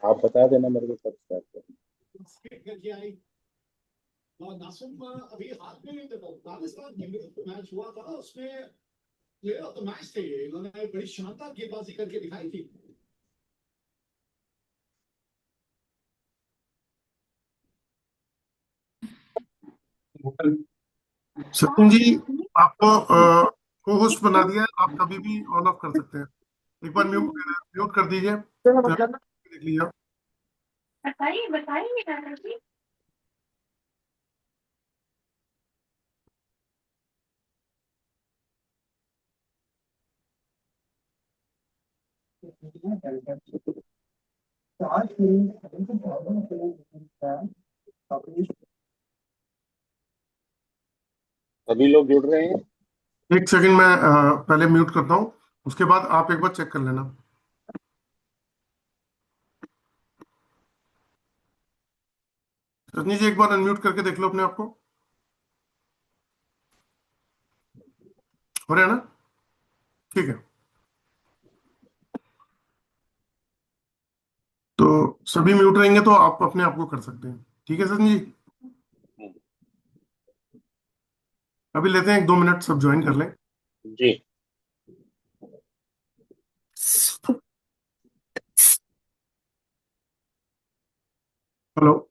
आप बता देना मेरे को कब स्टार्ट करना। और नासिम अभी हाल में देखो पाकिस्तान मैच हुआ था उसमें प्लेयर ऑफ द मैच थे इन्होंने बड़ी शानदार गेंदबाजी करके दिखाई थी। सचिन जी, आपको जी को होस्ट बना दिया है। आप कभी भी ऑन ऑफ कर सकते हैं। एक बार म्यूट कर दीजिए, फिर देख लीजिए। बताइए बताइए दादाजी। सभी लोग जुड़ रहे हैं। एक सेकंड, मैं पहले म्यूट करता हूँ, उसके बाद आप एक बार चेक कर लेना। सचिन जी, एक बार अनम्यूट करके देख लो अपने आप को। हो रहा है ना? ठीक है। तो सभी म्यूट रहेंगे तो आप अपने आप को कर सकते हैं। ठीक है सचिन जी, अभी लेते हैं 1-2 मिनट, सब ज्वाइन कर लें। जी हेलो।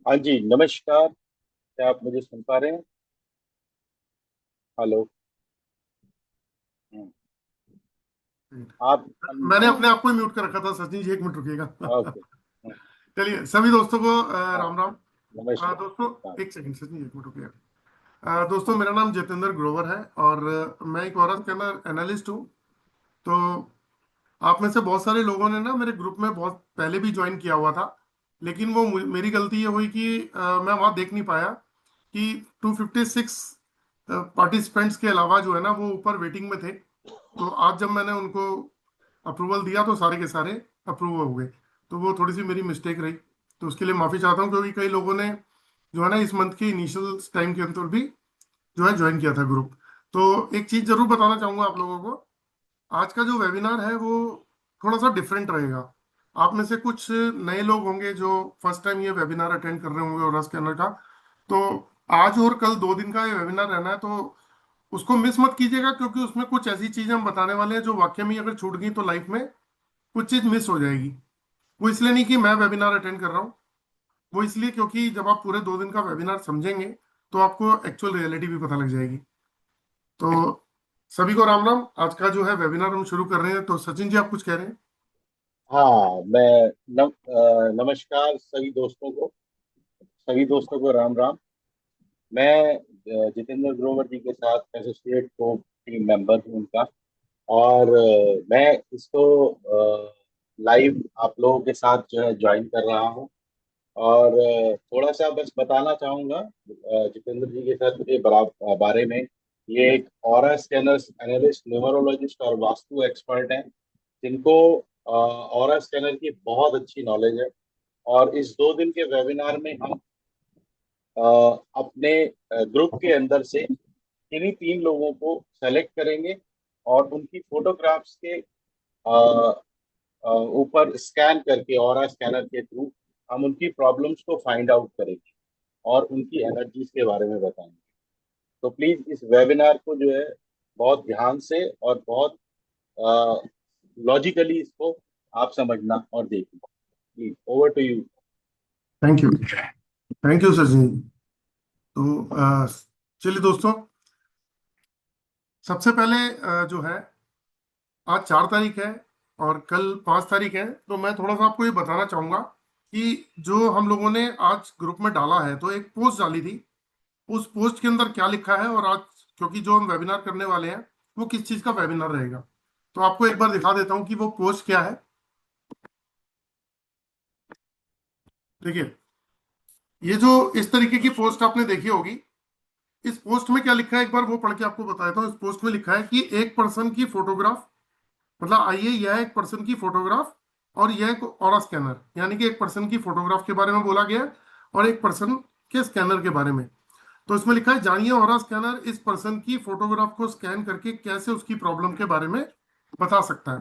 हाँ जी, नमस्कार। क्या आप मुझे सुन पा रहे हैं? हेलो। हम्म, आप मैंने अपने आप को ही म्यूट कर रखा था। सचिन जी, 1 मिनट रुकिएगा। ओके। चलिए, सभी दोस्तों को हाँ, राम राम। नमस्कार। दोस्तों, हाँ, एक सेकंड सचिन जी, 1 मिनट रुकिएगा। दोस्तों, मेरा नाम जितेंद्र ग्रोवर है और मैं एक औरत कैमर एनालिस्ट हूँ। तो आप में से बहुत सारे लोगों ने ना मेरे ग्रुप में बहुत पहले भी ज्वाइन किया हुआ था, लेकिन वो मेरी गलती ये हुई कि मैं वहाँ देख नहीं पाया कि 256 पार्टिसिपेंट्स के अलावा जो है ना वो ऊपर वेटिंग में थे। तो आज जब मैंने उनको अप्रूवल दिया तो सारे के सारे अप्रूव हो गए। तो वो थोड़ी सी मेरी मिस्टेक रही, तो उसके लिए माफ़ी चाहता हूँ, क्योंकि कई लोगों ने जो है ना इस मंथ के इनिशियल टाइम के अंदर भी जो है ज्वाइन किया था ग्रुप। तो एक चीज़ जरूर बताना चाहूँगा आप लोगों को। आज का जो वेबिनार है वो थोड़ा सा डिफरेंट रहेगा। आप में से कुछ नए लोग होंगे जो फर्स्ट टाइम ये वेबिनार अटेंड कर रहे होंगे और स्कैनर का। तो आज और कल 2 दिन का ये वेबिनार रहना है, तो उसको मिस मत कीजिएगा, क्योंकि उसमें कुछ ऐसी चीजें हम बताने वाले हैं जो वाकई में अगर छूट गई तो लाइफ में कुछ चीज मिस हो जाएगी। वो इसलिए नहीं कि मैं वेबिनार अटेंड कर रहा हूँ, वो इसलिए क्योंकि जब आप पूरे 2 दिन का वेबिनार समझेंगे तो आपको एक्चुअल रियलिटी भी पता लग जाएगी। तो सभी को राम राम। आज का जो है वेबिनार हम शुरू कर रहे हैं। तो सचिन जी, आप कुछ कह रहे हैं? हाँ, मैं नमस्कार सभी दोस्तों को राम राम। मैं जितेंद्र ग्रोवर जी के साथ एसोसिएट को टीम मेंबर हूँ उनका। और मैं इसको लाइव आप लोगों के साथ जो है ज्वाइन कर रहा हूँ। और थोड़ा सा बस बताना चाहूँगा जितेंद्र जी के साथ के बारे में। ये एक ऑरा स्कैनर्स एनालिस्ट, न्यूमरोलॉजिस्ट और वास्तु एक्सपर्ट हैं, जिनको ऑरा स्कैनर की बहुत अच्छी नॉलेज है। और इस 2 दिन के वेबिनार में हम अ, अपने ग्रुप के अंदर से किन्हीं 3 लोगों को सेलेक्ट करेंगे और उनकी फोटोग्राफ्स के ऊपर स्कैन करके ऑरा स्कैनर के थ्रू हम उनकी प्रॉब्लम्स को फाइंड आउट करेंगे और उनकी एनर्जीज के बारे में बताएंगे। तो प्लीज इस वेबिनार को जो है बहुत ध्यान से और बहुत लॉजिकली इसको आप समझना और देखना। Please over to you. Thank you Sachin ji. तो चलिए दोस्तों, सबसे पहले जो है, आज 4 तारीख है और कल 5 तारीख है, तो मैं थोड़ा सा आपको ये बताना चाहूंगा कि जो हम लोगों ने आज ग्रुप में डाला है, तो एक पोस्ट डाली थी, उस पोस्ट के अंदर क्या लिखा है, और आज क्योंकि जो हम वेबिनार करने वाले हैं वो किस चीज का वेबिनार रहेगा, तो आपको एक बार दिखा देता हूं कि वो पोस्ट क्या है। देखिए, ये जो इस तरीके की पोस्ट आपने देखी होगी, इस पोस्ट में क्या लिखा है एक बार वो पढ़ के आपको बताता हूँ। इस पोस्ट में लिखा है कि एक पर्सन की फोटोग्राफ, मतलब आइए, यह एक पर्सन की फोटोग्राफ और यह एक ऑरा स्कैनर, यानी कि एक पर्सन की फोटोग्राफ के बारे में बोला गया है और एक पर्सन के स्कैनर के बारे में। तो इसमें लिखा है, जानिए ऑरा स्कैनर इस पर्सन की फोटोग्राफ को स्कैन करके कैसे उसकी प्रॉब्लम के बारे में बता सकता है।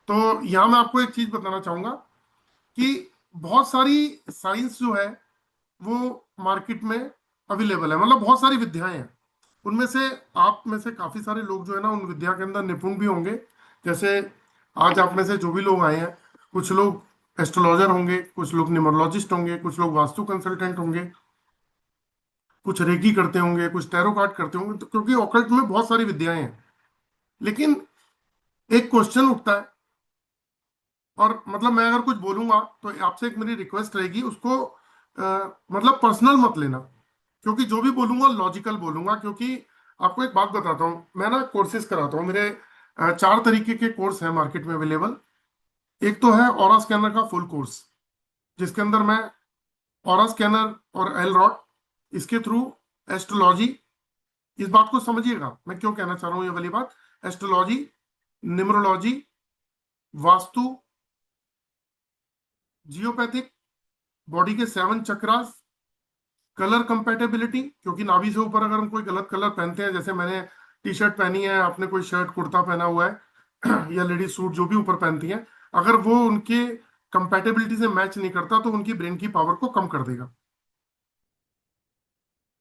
तो यहाँ मैं आपको एक चीज बताना चाहूंगा कि बहुत सारी साइंस जो है वो मार्केट में अवेलेबल है, मतलब बहुत सारी विद्याएं हैं। उनमें से आप में से काफी सारे लोग जो है ना उन विद्या के अंदर निपुण भी होंगे। जैसे आज आप में से जो भी लोग आए हैं, कुछ लोग एस्ट्रोलॉजर होंगे, कुछ लोग न्यूमरोलॉजिस्ट होंगे, कुछ लोग वास्तु कंसल्टेंट होंगे, कुछ रेकी करते होंगे, कुछ टैरो कार्ड करते होंगे, तो क्योंकि ऑकल्ट में बहुत सारी विद्याएं हैं। लेकिन एक क्वेश्चन उठता है, और मतलब मैं अगर कुछ बोलूंगा तो आपसे एक मेरी रिक्वेस्ट रहेगी, उसको मतलब पर्सनल मत लेना, क्योंकि जो भी बोलूंगा लॉजिकल बोलूंगा। क्योंकि आपको एक बात बताता हूँ, मैं ना कोर्सेज कराता हूँ, मेरे 4 तरीके के कोर्स हैं मार्केट में अवेलेबल। एक तो है ऑरा स्कैनर का फुल कोर्स, जिसके अंदर मैं ऑरा स्कैनर और एल रॉड, इसके थ्रू एस्ट्रोलॉजी, इस बात को समझिएगा मैं क्यों कहना चाह रहा हूँ ये वाली बात, astrology, numerology, vastu, geopathic, body के 7 चक्रास, कलर कंपेटेबिलिटी, क्योंकि नाभि से ऊपर अगर हम कोई गलत कलर पहनते हैं, जैसे मैंने टी शर्ट पहनी है, आपने कोई शर्ट कुर्ता पहना हुआ है या लेडीज सूट जो भी ऊपर पहनती हैं, अगर वो उनके कंपेटेबिलिटी से मैच नहीं करता तो उनकी ब्रेन की पावर को कम कर देगा।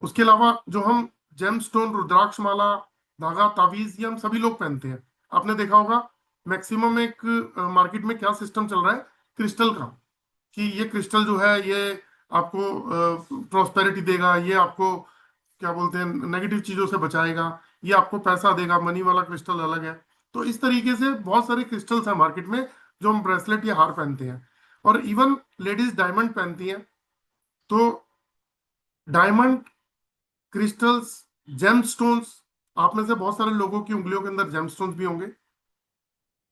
उसके अलावा जो हम जेम स्टोन, रुद्राक्ष माला, धागा, ताबीज, ये हम सभी लोग पहनते हैं। आपने देखा होगा मैक्सिमम एक मार्केट में क्या सिस्टम चल रहा है क्रिस्टल का, कि ये क्रिस्टल जो है ये आपको प्रॉस्पेरिटी देगा, ये आपको क्या बोलते हैं नेगेटिव चीजों से बचाएगा, ये आपको पैसा देगा, मनी वाला क्रिस्टल अलग है। तो इस तरीके से बहुत सारे क्रिस्टल्स हैं मार्केट में जो हम ब्रेसलेट या हार पहनते हैं, और इवन लेडीज डायमंड पहनती हैं। तो डायमंड, क्रिस्टल्स, जेमस्टोन्स, आप में से बहुत सारे लोगों की उंगलियों के अंदर जेमस्टोन्स भी होंगे,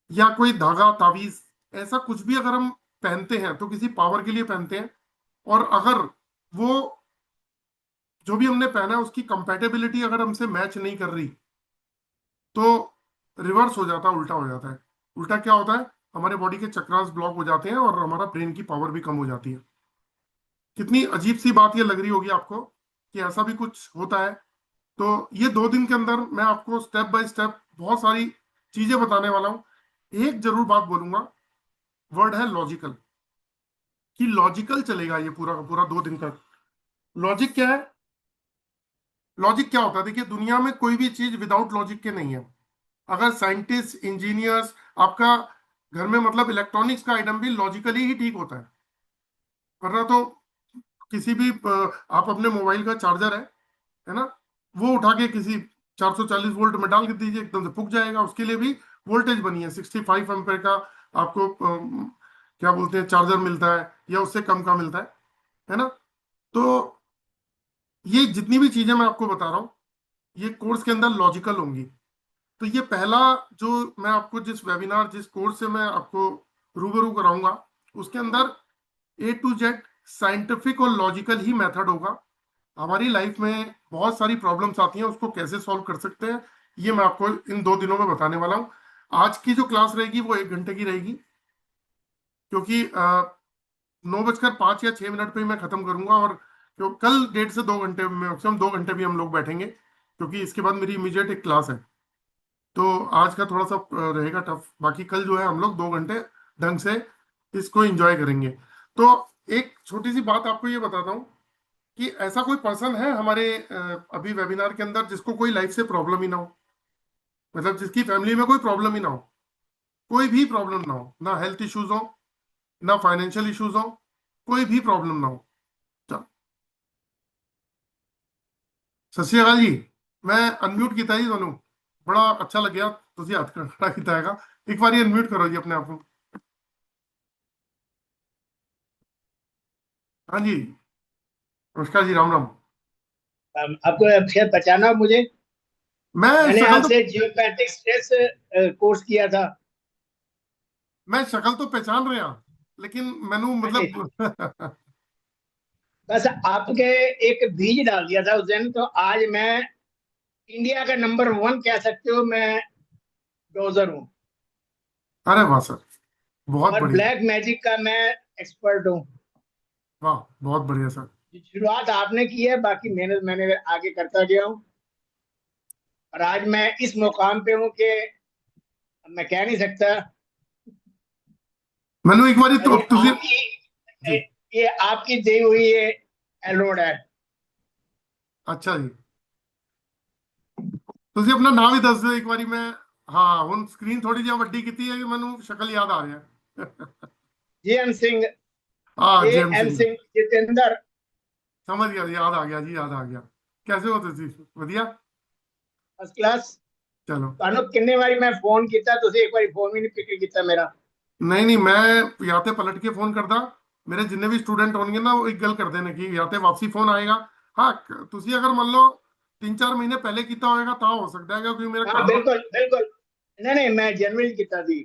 या कोई धागा, ताबीज, ऐसा कुछ भी अगर हम पहनते हैं तो किसी पावर के लिए पहनते हैं। और अगर वो जो भी हमने पहना है उसकी कंपेटेबिलिटी अगर हमसे मैच नहीं कर रही, तो रिवर्स हो जाता है, उल्टा हो जाता है। उल्टा क्या होता है, हमारे बॉडी के चक्रास ब्लॉक हो जाते हैं और हमारा ब्रेन की पावर भी कम हो जाती है। कितनी अजीब सी बात ये लग रही होगी आपको कि ऐसा भी कुछ होता है। तो ये 2 दिन के अंदर मैं आपको स्टेप बाय स्टेप बहुत सारी चीजें बताने वाला हूं। एक जरूर बात बोलूंगा, वर्ड है लॉजिकल, कि लॉजिकल चलेगा ये पूरा का पूरा 2 दिन तक। लॉजिक क्या है? लॉजिक क्या होता है? देखिए, दुनिया में कोई भी चीज विदाउट लॉजिक के नहीं है। अगर साइंटिस्ट, इंजीनियर्स, आपका घर में मतलब इलेक्ट्रॉनिक्स का आइटम भी लॉजिकली ही ठीक होता है, वरना तो किसी भी आप अपने मोबाइल का चार्जर है ना, वो उठा के किसी 440 वोल्ट में डाल के दीजिए, एकदम से फूक जाएगा। उसके लिए भी वोल्टेज बनी है, 65 एम्पेयर का आपको क्या बोलते हैं चार्जर मिलता है, या उससे कम का मिलता है ना। तो ये जितनी भी चीजें मैं आपको बता रहा हूँ ये कोर्स के अंदर लॉजिकल होंगी। तो ये पहला जो मैं आपको जिस वेबिनार, जिस कोर्स से मैं आपको रूबरू कराऊंगा, उसके अंदर A to Z साइंटिफिक और लॉजिकल ही मेथड होगा। हमारी लाइफ में बहुत सारी प्रॉब्लम्स आती हैं, उसको कैसे सॉल्व कर सकते हैं, ये मैं आपको इन 2 दिनों में बताने वाला हूँ। आज की जो क्लास रहेगी वो 1 घंटे की रहेगी, क्योंकि 9:05 या 6 मिनट पे ही मैं खत्म करूंगा। और कल 1.5 से 2 घंटे, मैक्सिमम 2 घंटे भी हम लोग बैठेंगे, क्योंकि इसके बाद मेरी इमीडिएट एक क्लास है। तो आज का थोड़ा सा रहेगा टफ, बाकी कल जो है हम लोग 2 घंटे ढंग से इसको एंजॉय करेंगे। तो एक छोटी सी बात आपको ये बताता हूँ कि ऐसा कोई पर्सन है हमारे अभी वेबिनार के अंदर जिसको कोई लाइफ से प्रॉब्लम ही ना हो, मतलब जिसकी फैमिली में कोई प्रॉब्लम ही ना हो, कोई भी प्रॉब्लम ना हो, ना हेल्थ इश्यूज हो, ना फाइनेंशियल इश्यूज हो, कोई भी प्रॉब्लम ना हो। चलो, सत श्री अकाल जी। मैं अनम्यूट किया जी दोनों, बड़ा अच्छा लग गया तुझे हाथ खड़ा किया हैगा। एक बार ये अनम्यूट करो जी अपने आप को। हाँ जी, नमस्कार जी, राम राम। आपको शायद पहचाना हो मुझे। मैं मैंने शक्ल तो आपसे जियोपैथिक स्ट्रेस कोर्स किया था। मैं शक्ल तो पहचान रहा, लेकिन मैनू हाँ जी, मतलब बस आपके एक बीज डाल दिया था उस दिन, तो आज मैं इंडिया का नंबर 1 कह सकते हो, मैं डोजर हूँ। अरे वाह सर, बहुत और बढ़िया। ब्लैक मैजिक का मैं एक्सपर्ट हूँ। वाह, बहुत बढ़िया सर। शुरुआत आपने की है, बाकी मेहनत मैंने आगे करता गया हूँ। और आज मैं इस मुकाम पे हूँ कि मैं कह नहीं सकता। मैनू एक बारी और तो तुझे जी, ये आपकी दी हुई ये एलोड है। अच्छा जी, तुझे अपना नाम ही दस दो एक बारी। मैं हाँ हूँ स्क्रीन थोड़ी जी वड्डी की है कि मैनू शक्ल याद आ रही है। JM सिंह, हाँ, जे जेम एम सिंह, सिंह जितेंद्र। समझ गया, याद आ गया जी, याद आ गया। कैसे हो तुझे? बढ़िया। First class. चलो, ਤੁਹਾਨੂੰ ਕਿੰਨੇ ਵਾਰੀ ਮੈਂ ਫੋਨ ਕੀਤਾ, ਤੁਸੀਂ ਇੱਕ ਵਾਰੀ ਫੋਨ ਵੀ ਨਹੀਂ ਪਿਕ ਕੀਤਾ ਮੇਰਾ। नहीं नहीं, मैं या तो पलट के फोन करदा, मेरे जिन्ने भी स्टूडेंट होंगे ना वो एक गल करते हैं कि या तो वापसी फोन आएगा। हाँ, तुसी अगर मान लो 3-4 महीने पहले किया होएगा तो हो सकता है क्योंकि मेरा हाँ घर बिल्कुल बिल्कुल। नहीं नहीं, मैं जनवरी 'ਚ ਕੀਤਾ ਸੀ।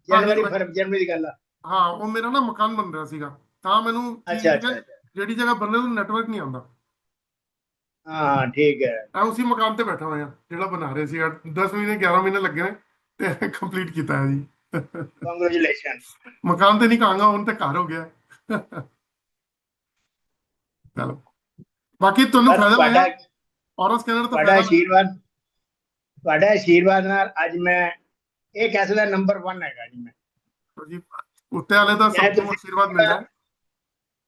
हाँ नहीं जनवरी फरवरी जनवरी ਦੀ ਗੱਲ ਆ। हाँ वो मेरा ना मकान बन रहा सीगा, ਤਾਂ ਮੈਨੂੰ ਕੀ अच्छा ਸੀਗਾ, अच्छा अच्छा। ਜਿਹੜੀ ਜਗ੍ਹਾ बनने ਨੂੰ नेटवर्क नहीं आंदा। हाँ हाँ ठीक है। मैं उसी मकान ਤੇ बैठा होया ਜਿਹੜਾ बना रहे ਸੀਗਾ। 10 महीने 11 महीने लगे ने ਤੇ कंप्लीट ਕੀਤਾ है जी। कांग्रेचुलेशन। मकान ਤੇ नहीं कहांगा, ਹੁਣ ਤੇ ਘਰ हो गया। चलो, बाकी ਤੁਹਾਨੂੰ बस फायदा होया, ਤੁਹਾਡਾ और स्कैनर तो ਤੁਹਾਡਾ फायदा होया। ਆਸ਼ੀਰਵਾਦ ਤੁਹਾਡਾ ਆਸ਼ੀਰਵਾਦ ਨਾਲ ਅੱਜ ਮੈਂ ਇਹ ਕਹਿ ਸਕਦਾ ਨੰਬਰ 1 ਹੈਗਾ ਜੀ ਮੈਂ। तो जी, उत्ते वाले तो ਚਾਹੇ सबको ਤੁਸੀਂ आशीर्वाद मिलता है।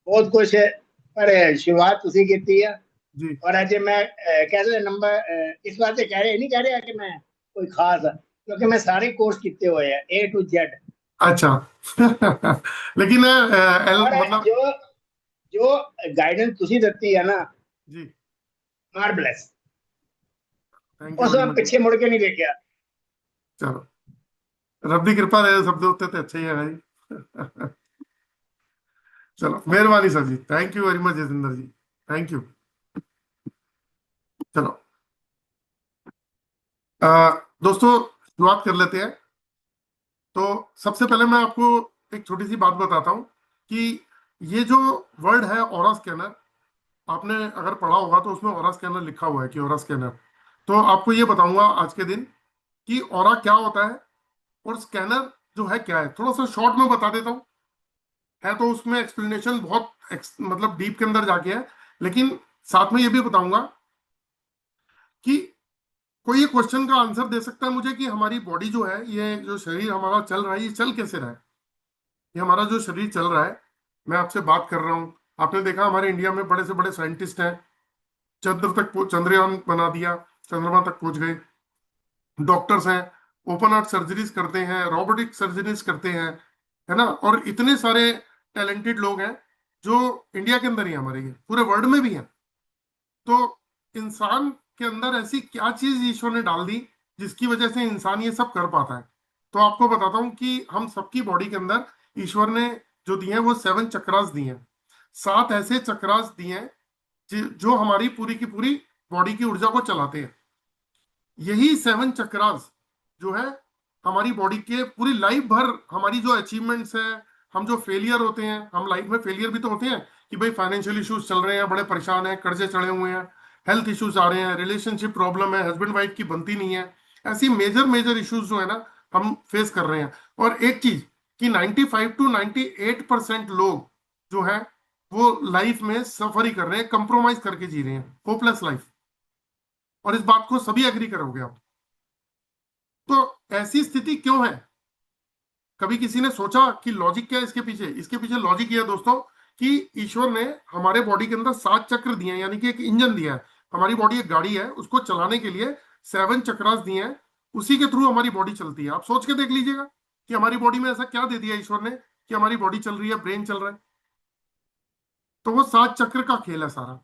ਬਹੁਤ ਕੁਝ ਹੈ, ਪਰ शुरुआत ਤੁਸੀਂ ਕੀਤੀ ਆ। जी, और आज मैं कह सकदा नंबर इस वास्ते कह रहे नहीं कह रहा कि मैं कोई खास है, क्योंकि मैं सारे कोर्स किए हुए हैं A to Z। अच्छा। लेकिन और मतलब जो जो गाइडेंस तुसी देती है ना, जी, मार्बलेस। थैंक यू उस वेरी मैं मच। पीछे मुड़ के नहीं देखा। चलो, रब की कृपा रहे सब दे उत्ते ते अच्छा ही है जी। चलो, मेहरबानी सर जी, thank you very much Jatinder ji, thank you. चलो, अ, दोस्तों शुरुआत कर लेते हैं। तो सबसे पहले मैं आपको एक छोटी सी बात बताता हूँ कि ये जो वर्ड है ऑरा स्कैनर, आपने अगर पढ़ा होगा तो उसमें ऑरा स्कैनर लिखा हुआ है कि ऑरा स्कैनर। तो आपको ये बताऊंगा आज के दिन कि ऑरा क्या होता है और स्कैनर जो है क्या है, थोड़ा सा शॉर्ट में बता देता हूँ। है तो उसमें एक्सप्लेनेशन बहुत मतलब डीप के अंदर जाके है, लेकिन साथ में ये भी बताऊंगा कि कोई ये क्वेश्चन का आंसर दे सकता है मुझे कि हमारी बॉडी जो है, ये जो शरीर हमारा चल रहा है, ये चल कैसे रहा है। ये हमारा जो शरीर चल रहा है, मैं आपसे बात कर रहा हूँ, आपने देखा हमारे इंडिया में बड़े से बड़े साइंटिस्ट हैं, चंद्रयान बना दिया, चंद्रमा तक पहुंच गए। डॉक्टर्स हैं, ओपन हार्ट सर्जरीज करते हैं, रोबोटिक सर्जरीज करते हैं, है ना। और इतने सारे टैलेंटेड लोग हैं जो इंडिया के अंदर ही हैं, हमारे ये पूरे वर्ल्ड में भी हैं। तो इंसान के अंदर ऐसी क्या चीज ईश्वर ने डाल दी जिसकी वजह से इंसान ये सब कर पाता है। तो आपको बताता हूं कि हम सबकी बॉडी के अंदर ईश्वर ने जो दिए हैं वो 7 चक्रास दिए हैं। 7 ऐसे चक्रास दिए हैं जो हमारी पूरी की पूरी बॉडी की ऊर्जा को चलाते हैं। यही 7 चक्रास जो है हमारी बॉडी के पूरी लाइफ भर हमारी जो अचीवमेंट्स है, हम जो फेलियर होते हैं, हम लाइफ में फेलियर भी तो होते हैं कि भाई फाइनेंशियल इश्यूज चल रहे हैं, बड़े परेशान हैं, कर्जे चढ़े हुए हैं, हेल्थ इश्यूज आ रहे हैं, रिलेशनशिप प्रॉब्लम है, हस्बैंड वाइफ की बनती नहीं है, ऐसी मेजर मेजर इश्यूज जो है ना हम फेस कर रहे हैं। और एक चीज कि 95 to 98% लोग जो है वो लाइफ में सफर ही कर रहे हैं, कंप्रोमाइज करके जी रहे हैं, होपलेस लाइफ। और इस बात को सभी एग्री करोगे आप। तो ऐसी स्थिति क्यों है? कभी किसी ने सोचा कि लॉजिक क्या है इसके पीछे? इसके पीछे लॉजिक ये है दोस्तों कि ईश्वर ने हमारे बॉडी के अंदर 7 चक्र दिए हैं, यानी कि एक इंजन दिया है। हमारी बॉडी एक गाड़ी है, उसको चलाने के लिए 7 चक्रास दिए हैं, उसी के थ्रू हमारी बॉडी चलती है। आप सोच के देख लीजिएगा कि हमारी बॉडी में ऐसा क्या दे दिया ईश्वर ने कि हमारी बॉडी चल रही है, ब्रेन चल रहा है। तो वो 7 चक्र का खेल है सारा।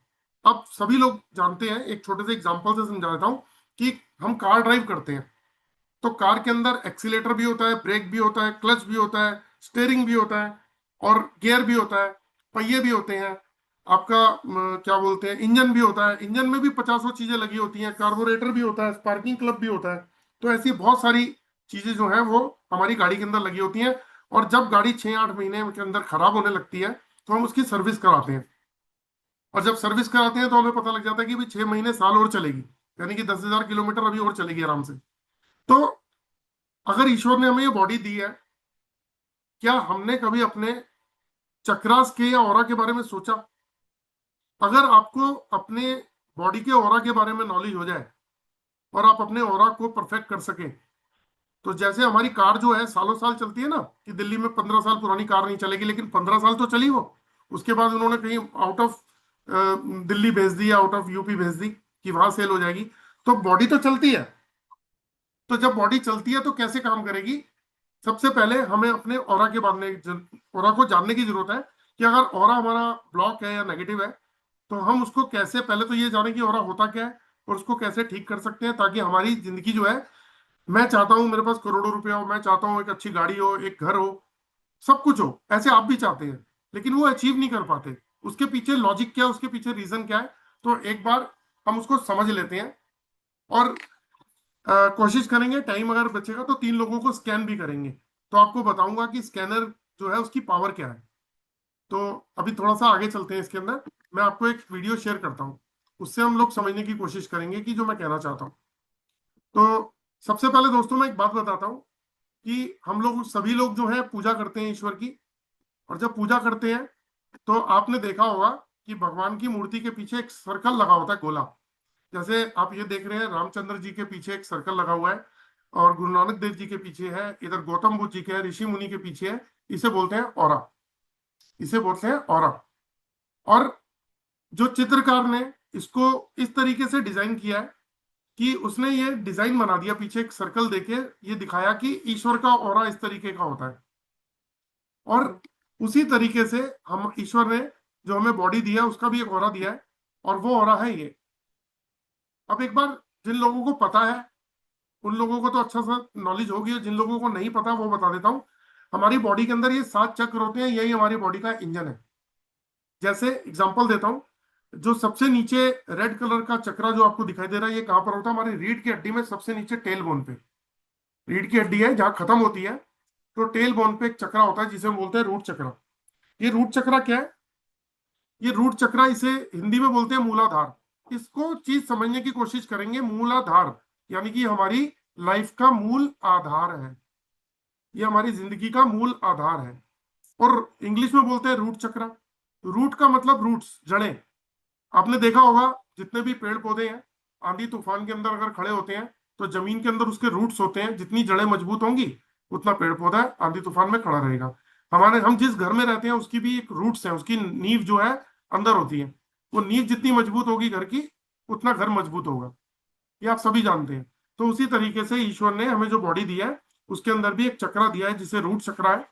अब सभी लोग जानते हैं, एक छोटे से एग्जांपल से समझा देता हूं कि हम कार ड्राइव करते हैं तो कार के अंदर एक्सीलेटर भी होता है, ब्रेक भी होता है, क्लच भी होता है, स्टीयरिंग भी होता है और गियर भी होता है, पहिए भी होते हैं, आपका क्या बोलते हैं, इंजन भी होता है। इंजन में भी 50 चीजें लगी होती हैं, कार्बोरेटर भी होता है, स्पार्किंग क्लब भी होता है। तो ऐसी बहुत सारी चीजें जो है वो हमारी गाड़ी के अंदर लगी होती हैं। और जब गाड़ी 6-8 महीने के अंदर खराब होने लगती है तो हम उसकी सर्विस कराते हैं। और जब सर्विस कराते हैं तो हमें पता लग जाता है कि भाई 6 महीने साल और चलेगी, यानी कि 10,000 किलोमीटर अभी और चलेगी आराम से। तो अगर ईश्वर ने हमें ये बॉडी दी है, क्या हमने कभी अपने चक्रास के या ऑरा के बारे में सोचा? अगर आपको अपने बॉडी के ऑरा के बारे में नॉलेज हो जाए और आप अपने ऑरा को परफेक्ट कर सके, तो जैसे हमारी कार जो है सालों साल चलती है ना, कि दिल्ली में 15 साल पुरानी कार नहीं चलेगी, लेकिन 15 साल तो चली वो। उसके बाद उन्होंने कहीं आउट ऑफ दिल्ली भेज दी, आउट ऑफ यूपी भेज दी कि वहां सेल हो जाएगी। तो बॉडी तो चलती है। तो जब बॉडी चलती है तो कैसे काम करेगी? सबसे पहले हमें अपने ऑरा के ऑरा को जानने की जरूरत है कि अगर ऑरा हमारा ब्लॉक है या नेगेटिव है तो हम उसको कैसे, पहले तो ये जाने कि ऑरा होता क्या है और उसको कैसे ठीक कर सकते हैं, ताकि हमारी जिंदगी जो है, मैं चाहता हूं मेरे पास करोड़ों रुपया हो, मैं चाहता हूं एक अच्छी गाड़ी हो, एक घर हो, सब कुछ हो, ऐसे आप भी चाहते हैं, लेकिन वो अचीव नहीं कर पाते। उसके पीछे लॉजिक क्या है, उसके पीछे रीजन क्या है? तो एक बार हम उसको समझ लेते हैं और कोशिश करेंगे, टाइम अगर बचेगा तो 3 लोगों को स्कैन भी करेंगे। तो आपको बताऊंगा कि स्कैनर जो है उसकी पावर क्या है। तो अभी थोड़ा सा आगे चलते हैं इसके अंदर, मैं आपको एक वीडियो शेयर करता हूँ, उससे हम लोग समझने की कोशिश करेंगे कि जो मैं कहना चाहता हूँ। तो सबसे पहले दोस्तों मैं एक बात बताता हूँ कि हम लोग सभी लोग जो है पूजा करते हैं ईश्वर की। और जब पूजा करते हैं तो आपने देखा होगा कि भगवान की मूर्ति के पीछे एक सर्कल लगा होता है, गोला। जैसे आप ये देख रहे हैं, रामचंद्र जी के पीछे एक सर्कल लगा हुआ है और गुरु नानक देव जी के पीछे है, इधर गौतम बुद्ध जी के है, ऋषि मुनि के पीछे है। इसे बोलते हैं ऑरा, इसे बोलते हैं ऑरा। और जो चित्रकार ने इसको इस तरीके से डिजाइन किया है कि उसने ये डिजाइन बना दिया, पीछे एक सर्कल देके ये दिखाया कि ईश्वर का ऑरा इस तरीके का होता है। और उसी तरीके से हम, ईश्वर ने जो हमें बॉडी दिया है उसका भी एक ऑरा दिया है, और वो ऑरा है ये। अब एक बार जिन लोगों को पता है उन लोगों को तो अच्छा सा नॉलेज होगी, और जिन लोगों को नहीं पता वो बता देता हूँ। हमारी बॉडी के अंदर ये 7 चक्र होते हैं, यही हमारी बॉडी का इंजन है। जैसे एग्जांपल देता हूँ, जो सबसे नीचे रेड कलर का चक्रा जो आपको दिखाई दे रहा है, ये कहाँ पर होता है? हमारी रीढ़ की हड्डी में सबसे नीचे टेल बोन पे। रीढ़ की हड्डी है जहाँ खत्म होती है, तो टेल बोन पे एक चक्रा होता है जिसे हम बोलते हैं रूट चक्रा। ये रूट चक्रा क्या है? ये रूट चक्रा, इसे हिंदी में बोलते हैं मूलाधार। इसको चीज समझने की कोशिश करेंगे। मूलाधार यानी कि हमारी लाइफ का मूल आधार है, ये हमारी जिंदगी का मूल आधार है। और इंग्लिश में बोलते हैं रूट चक्रा। रूट का मतलब रूट्स, जड़ें। आपने देखा होगा जितने भी पेड़ पौधे हैं, आंधी तूफान के अंदर अगर खड़े होते हैं तो जमीन के अंदर उसके रूट्स होते हैं। जितनी जड़ें मजबूत होंगी उतना पेड़ पौधा आंधी तूफान में खड़ा रहेगा। हम जिस घर में रहते हैं उसकी भी एक रूट्स है, उसकी नींव जो है अंदर होती है। वो नींव जितनी मजबूत होगी घर की, उतना घर मजबूत होगा। ये आप सभी जानते हैं। तो उसी तरीके से ईश्वर ने हमें जो बॉडी दिया है उसके अंदर भी एक चक्रा दिया है जिसे रूट चक्रा है।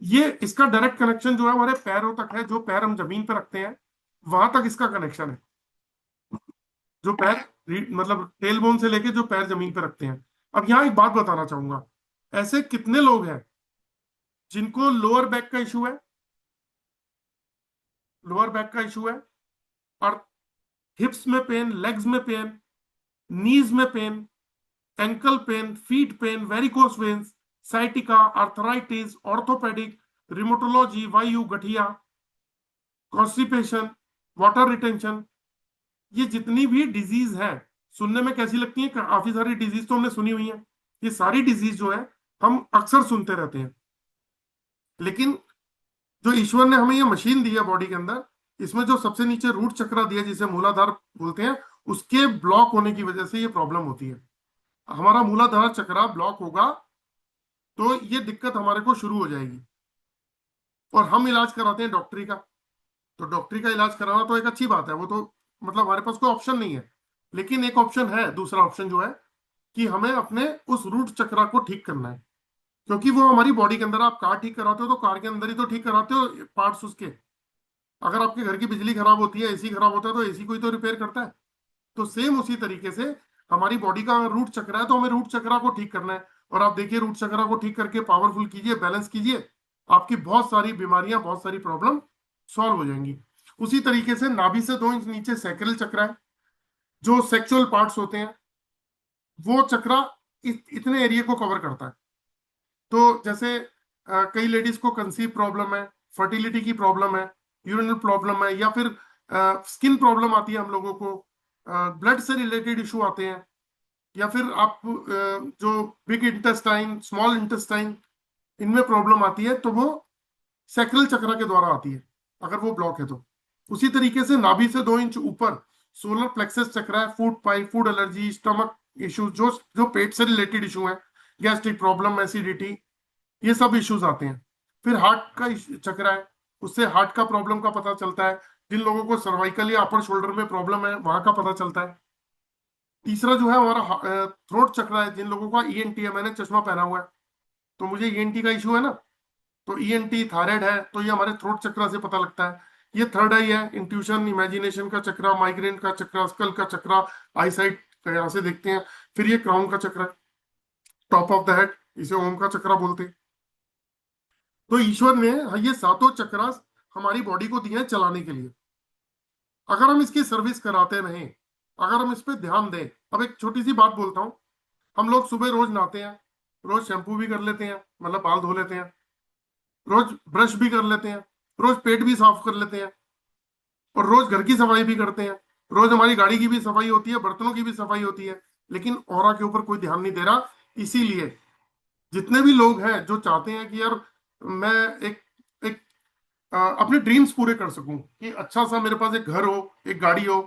ये इसका डायरेक्ट कनेक्शन जो है हमारे पैरों तक है। जो पैर हम जमीन पर रखते हैं वहां तक इसका कनेक्शन है। जो पैर, मतलब टेल बोन से लेके जो पैर जमीन पर रखते हैं। अब यहाँ एक बात बताना चाहूंगा, ऐसे कितने लोग हैं जिनको लोअर बैक का इशू है? लोअर बैक का इशू है, और हिप्स में पेन, लेग्स में पेन, नीज में pain, ankle pain, feet pain, varicose veins, sciatica, arthritis, orthopaedic, rheumatology, वायु, गठिया, कॉन्स्टिपेशन, वाटर रिटेंशन, ये जितनी भी डिजीज है, सुनने में कैसी लगती है? काफी सारी डिजीज तो हमने सुनी हुई है। ये सारी डिजीज जो है हम अक्सर सुनते रहते हैं, लेकिन जो ईश्वर ने हमें ये मशीन दी है बॉडी के अंदर, इसमें जो सबसे नीचे रूट चक्रा दिया जिसे मूलाधार बोलते हैं, उसके ब्लॉक होने की वजह से ये प्रॉब्लम होती है। हमारा मूलाधार चक्रा ब्लॉक होगा तो ये दिक्कत हमारे को शुरू हो जाएगी। और हम इलाज कराते हैं डॉक्टरी का, तो डॉक्टरी का इलाज कराना तो एक अच्छी बात है, वो तो मतलब हमारे पास कोई ऑप्शन नहीं है। लेकिन एक ऑप्शन है, दूसरा ऑप्शन जो है कि हमें अपने उस रूट चक्रा को ठीक करना है, क्योंकि वो हमारी बॉडी के अंदर, आप कार ठीक कराते हो तो कार के अंदर ही तो ठीक कराते हो पार्ट्स उसके। अगर आपके घर की बिजली खराब होती है, एसी खराब होता है, तो एसी को ही तो रिपेयर करता है। तो सेम उसी तरीके से हमारी बॉडी का रूट चक्र है, तो हमें रूट चक्रा को ठीक करना है। और आप देखिए, रूट चक्रा को ठीक करके पावरफुल कीजिए, बैलेंस कीजिए, आपकी बहुत सारी बीमारियां, बहुत सारी प्रॉब्लम सॉल्व हो जाएंगी। उसी तरीके से नाभि से 2 इंच नीचे सैक्रल चक्र है, जो सेक्सुअल पार्ट्स होते हैं, वो चक्रा इतने एरिया को कवर करता है। तो जैसे कई लेडीज को कंसीव प्रॉब्लम है, फर्टिलिटी की प्रॉब्लम है, यूरिनल प्रॉब्लम है, या फिर स्किन प्रॉब्लम आती है हम लोगों को, ब्लड से रिलेटेड इशू आते हैं, या फिर आप जो बिग इंटेस्टाइन, स्मॉल इंटेस्टाइन, इनमें प्रॉब्लम आती है, तो वो सैक्रल चक्र के द्वारा आती है, अगर वो ब्लॉक है तो। उसी तरीके से नाभि से 2 इंच ऊपर सोलर प्लेक्सस चक्र है, food pipe, food allergy, stomach issues, जो जो पेट से रिलेटेड इशू है, गैस्ट्रिक प्रॉब्लम, एसिडिटी, ये सब इश्यूज आते हैं। फिर हार्ट का चक्र है, उससे हार्ट का प्रॉब्लम का पता चलता है। जिन लोगों को सर्वाइकल या अपर शोल्डर में प्रॉब्लम है, वहां का पता चलता है। तीसरा जो है हमारा थ्रोट चक्र है, जिन लोगों का ईएनटी है, मैंने चश्मा पहना हुआ है तो मुझे ईएनटी का इशू है ना, तो ईएनटी थायराइड है, तो ये हमारे थ्रोट चक्र से पता लगता है। ये थर्ड आई है, इंट्यूशन, इमेजिनेशन का चक्र, माइग्रेन का चक्र, स्कल का चक्र, आईसाइट का, यहाँ से देखते हैं। फिर ये क्राउन का चक्र, टॉप ऑफ द हेड, इसे ओम का चक्र बोलते हैं। तो ईश्वर ने ये सातों चक्र हमारी बॉडी को दिए हैं चलाने के लिए। अगर हम इसकी सर्विस कराते रहें, अगर हम इस पे ध्यान दें। अब एक छोटी सी बात बोलता हूँ, हम लोग सुबह रोज नहाते हैं, रोज शैम्पू भी कर लेते हैं, मतलब बाल धो लेते हैं, रोज ब्रश भी कर लेते हैं, रोज पेट भी साफ कर लेते हैं, और रोज घर की सफाई भी करते हैं, रोज हमारी गाड़ी की भी सफाई होती है, बर्तनों की भी सफाई होती है, लेकिन औरा के ऊपर कोई ध्यान नहीं दे रहा। इसीलिए जितने भी लोग हैं जो चाहते हैं कि यार मैं एक एक अपने ड्रीम्स पूरे कर सकूं, कि अच्छा सा मेरे पास एक घर हो, एक गाड़ी हो,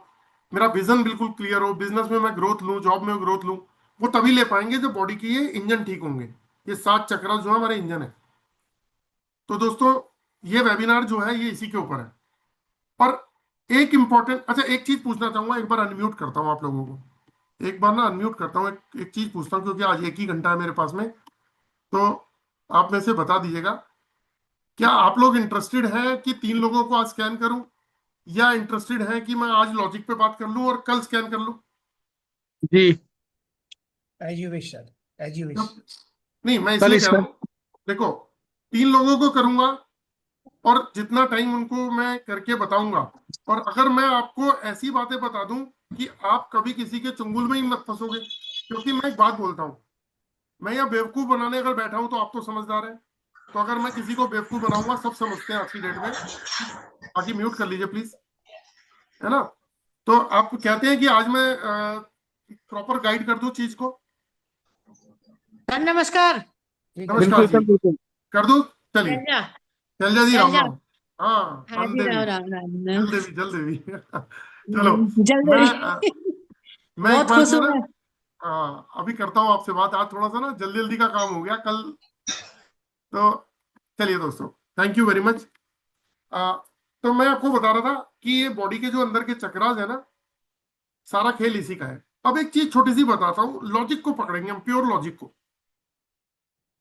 मेरा विजन बिल्कुल क्लियर हो, बिजनेस में मैं ग्रोथ लूं, जॉब में ग्रोथ लूं, वो तभी ले पाएंगे जब बॉडी की ये इंजन ठीक होंगे। ये 7 चक्र जो है हमारे इंजन है। तो दोस्तों, ये वेबिनार जो है ये इसी के ऊपर है। और एक इंपॉर्टेंट, अच्छा एक चीज पूछना चाहूंगा, एक बार अनम्यूट करता हूँ आप लोगों को, एक बार ना अनम्यूट करता हूँ, एक चीज पूछता हूँ, क्योंकि आज एक ही घंटा है मेरे पास में। तो आप में से बता दीजिएगा, क्या आप लोग इंटरेस्टेड हैं कि 3 लोगों को आज स्कैन करूं, या इंटरेस्टेड हैं कि मैं आज लॉजिक पे बात कर लूं और कल स्कैन कर लूं? जी as you wish sir, as you wish. जब नहीं, मैं कल इसलिए कह इसका रहा हूं, देखो, 3 लोगों को करूंगा, और जितना टाइम उनको मैं करके बताऊंगा, और अगर मैं आपको ऐसी बातें बता दूं कि आप कभी किसी के चुंगल में ही मत फंसोगे। क्योंकि मैं एक बात बोलता हूं, मैं यहाँ बेवकूफ बनाने अगर बैठा हूं तो आप तो समझदार हैं, तो अगर मैं किसी को बेवकूफ बनाऊंगा, सब समझते हैं आज की डेट में। बाकी म्यूट कर लीजिए प्लीज, है ना। तो आप कहते हैं कि आज मैं प्रॉपर गाइड कर दूं चीज को। सर नमस्कार। नमस्कार बिल्कुल जी, सर, बिल्कुल। कर दूं? चलिए, शैलजा, शैलजा जी, राम शैलजा। राम। हाँ, हाँ राम जी, देवी, राम राम राम राम। जल देवी, जल देवी। चलो, मैं जल्दी। मैं एक बहुत बार खुश जो है हूँ ना, मैं। अभी करता हूँ आपसे बात। आज थोड़ा सा ना जल्दी जल्दी का काम हो गया कल। तो चलिए दोस्तों, थैंक यू वेरी मच। तो मैं आपको बता रहा था कि ये बॉडी के जो अंदर के चक्रास है ना, सारा खेल इसी का है। अब एक चीज छोटी सी बताता हूँ, लॉजिक को पकड़ेंगे हम, प्योर लॉजिक को,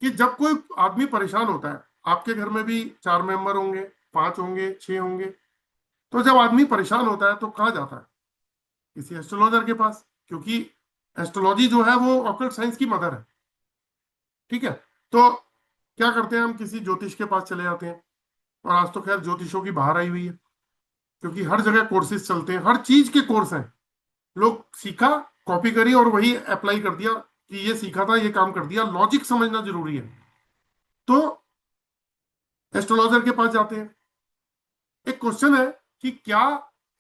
कि जब कोई आदमी परेशान होता है, आपके घर में भी 4 मेंबर होंगे, 5 होंगे, 6 होंगे, तो जब आदमी परेशान होता है तो कहाँ जाता है? किसी एस्ट्रोलॉजर के पास, क्योंकि एस्ट्रोलॉजी जो है वो ऑकल्ट साइंस की मदर है। ठीक है, तो क्या करते हैं हम, किसी ज्योतिष के पास चले जाते हैं। और आज तो खैर ज्योतिषों की बाहर आई हुई है, क्योंकि हर जगह कोर्सेज चलते हैं, हर चीज के कोर्स हैं। लोग सीखा, कॉपी करी, और वही अप्लाई कर दिया, कि ये सीखा था, ये काम कर दिया। लॉजिक समझना जरूरी है। तो एस्ट्रोलॉजर के पास जाते हैं। एक क्वेश्चन है कि क्या